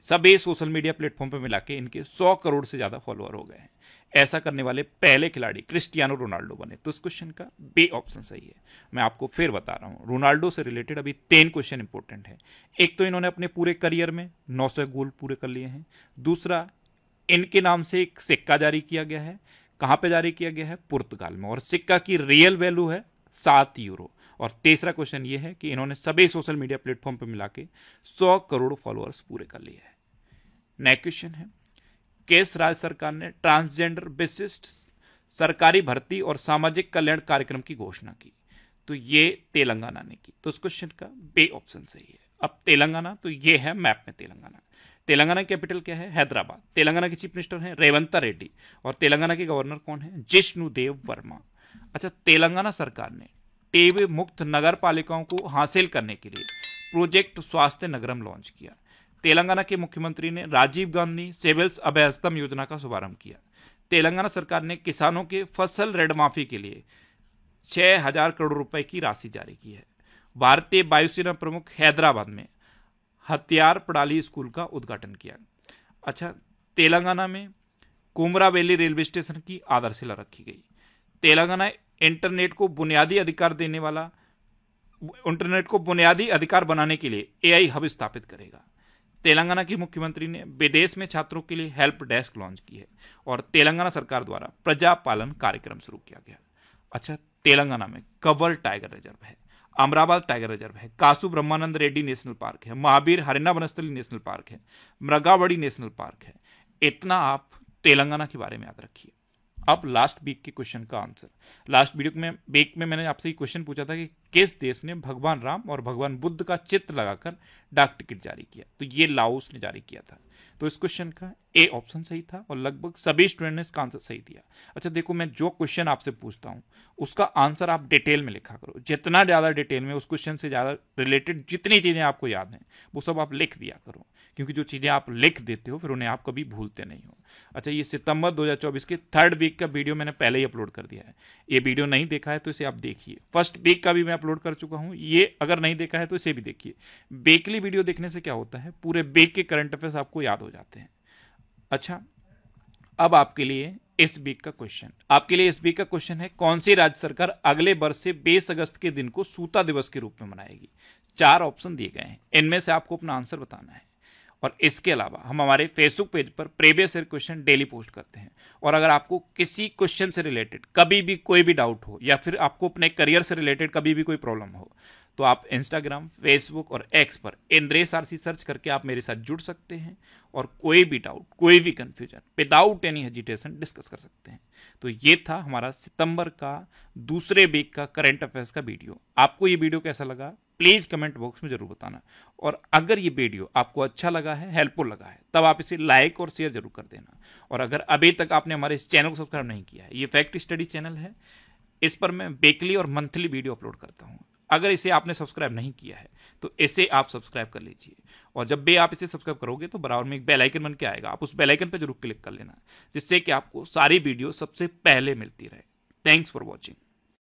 सभी सोशल मीडिया प्लेटफॉर्म पर मिला के इनके 100 करोड़ से ज्यादा फॉलोअर हो गए हैं। ऐसा करने वाले पहले खिलाड़ी क्रिस्टियानो रोनाल्डो बने। तो इस क्वेश्चन का बी ऑप्शन सही है। मैं आपको फिर बता रहा हूं, रोनाल्डो से रिलेटेड अभी 10 क्वेश्चन इंपॉर्टेंट है। एक तो इन्होंने अपने पूरे करियर में 900 गोल पूरे कर लिए हैं। दूसरा, इनके नाम से एक सिक्का जारी किया गया है। कहां पे जारी किया गया है? पुर्तगाल में। और सिक्का की रियल वैल्यू है 7 यूरो। और तीसरा क्वेश्चन ये है कि इन्होंने सभी सोशल मीडिया प्लेटफॉर्म पर मिला के 100 करोड़ फॉलोअर्स पूरे कर लिए हैं। नेक्स्ट क्वेश्चन है, किस राज्य सरकार ने ट्रांसजेंडर विशिष्ट सरकारी भर्ती और सामाजिक कल्याण कार्यक्रम की घोषणा की? तो ये तेलंगाना ने की। तो इस क्वेश्चन का बी ऑप्शन सही है। अब तेलंगाना, तो ये है मैप में तेलंगाना। तेलंगाना की कैपिटल क्या है? हैदराबाद। तेलंगाना के चीफ मिनिस्टर हैं रेवंत रेड्डी और तेलंगाना के गवर्नर कौन है? जिष्णुदेव वर्मा। अच्छा, तेलंगाना सरकार ने टीबी मुक्त नगर पालिकाओं को हासिल करने के लिए प्रोजेक्ट स्वास्थ्य नगरम लॉन्च किया। तेलंगाना के मुख्यमंत्री ने राजीव गांधी सिविल्स अभयहस्तम योजना का शुभारंभ किया। तेलंगाना सरकार ने किसानों के फसल ऋण माफी के लिए 6,000 करोड़ रुपए की राशि जारी की है। भारतीय वायुसेना प्रमुख हैदराबाद में हथियार प्रणाली स्कूल का उद्घाटन किया। अच्छा, तेलंगाना में कुमरावेली रेलवे स्टेशन की आधारशिला रखी गई। तेलंगाना इंटरनेट को बुनियादी अधिकार बनाने के लिए एआई हब स्थापित करेगा। तेलंगाना की मुख्यमंत्री ने विदेश में छात्रों के लिए हेल्प डेस्क लॉन्च की है और तेलंगाना सरकार द्वारा प्रजा पालन कार्यक्रम शुरू किया गया। अच्छा, तेलंगाना में कव्वल टाइगर रिजर्व है, अमराबाद टाइगर रिजर्व है, कासु ब्रह्मानंद रेड्डी नेशनल पार्क है, महावीर हरिना वनस्थली नेशनल पार्क है, मृगावड़ी नेशनल पार्क है। इतना आप तेलंगाना के बारे में याद रखिए। अब लास्ट वीक के क्वेश्चन का आंसर। लास्ट वीक में मैंने आपसे ये क्वेश्चन पूछा था कि किस देश ने भगवान राम और भगवान बुद्ध का चित्र लगाकर डाक टिकट जारी किया? तो ये लाओस ने जारी किया था। तो इस क्वेश्चन का ए ऑप्शन सही था और लगभग सभी स्टूडेंट ने इसका आंसर सही दिया। अच्छा देखो, मैं जो क्वेश्चन आपसे पूछता हूँ उसका आंसर आप डिटेल में लिखा करो। जितना ज़्यादा डिटेल में, उस क्वेश्चन से ज़्यादा रिलेटेड जितनी चीज़ें आपको याद हैं वो सब आप लिख दिया करो, क्योंकि जो चीज़ें आप लिख देते हो फिर उन्हें आप कभी भूलते नहीं हो। अच्छा, ये सितंबर 2024 के 3rd वीक का वीडियो मैंने पहले ही अपलोड कर दिया है। ये वीडियो नहीं देखा है तो इसे आप देखिए। 1st वीक का भी मैं अपलोड कर चुका हूँ, ये अगर नहीं देखा है तो इसे भी देखिए। वीकली वीडियो देखने से क्या होता है, पूरे वीक के करंट अफेयर्स आपको याद हो जाते हैं। अच्छा, अब आपके लिए इस वीक का क्वेश्चन है, कौन सी राज्य सरकार अगले वर्ष से 20 अगस्त के दिन को सूता दिवस के रूप में मनाएगी? 4 ऑप्शन दिए गए हैं, इनमें से आपको अपना आंसर बताना है। और इसके अलावा हम हमारे फेसबुक पेज पर previous year question daily post करते हैं। और अगर आपको किसी क्वेश्चन से रिलेटेड कभी भी कोई भी डाउट हो या फिर आपको अपने करियर से रिलेटेड कभी भी कोई प्रॉब्लम हो, तो आप इंस्टाग्राम, फेसबुक और एक्स पर इंद्रेश आरसी सर्च करके आप मेरे साथ जुड़ सकते हैं और कोई भी डाउट, कोई भी confusion without any hesitation discuss कर सकते हैं। तो ये था हमारा सितंबर का दूसरे वीक का करंट अफेयर्स का वीडियो। आपको ये वीडियो कैसा लगा प्लीज कमेंट बॉक्स में जरूर बताना। और अगर ये वीडियो आपको अच्छा लगा है, हेल्पफुल लगा है, तब आप इसे लाइक और शेयर जरूर कर देना। और अगर अभी तक आपने हमारे इस चैनल को सब्सक्राइब नहीं किया है, ये फैक्ट स्टडी चैनल है, इस पर मैं वीकली और मंथली वीडियो अपलोड करता हूँ। अगर इसे आपने सब्सक्राइब नहीं किया है तो इसे आप सब्सक्राइब कर लीजिए। और जब भी आप इसे सब्सक्राइब करोगे तो बराबर में एक बेल आइकन बन के आएगा, आप उस बेल आइकन पर जरूर क्लिक कर लेना, जिससे कि आपको सारी वीडियो सबसे पहले मिलती रहे। Thanks for watching.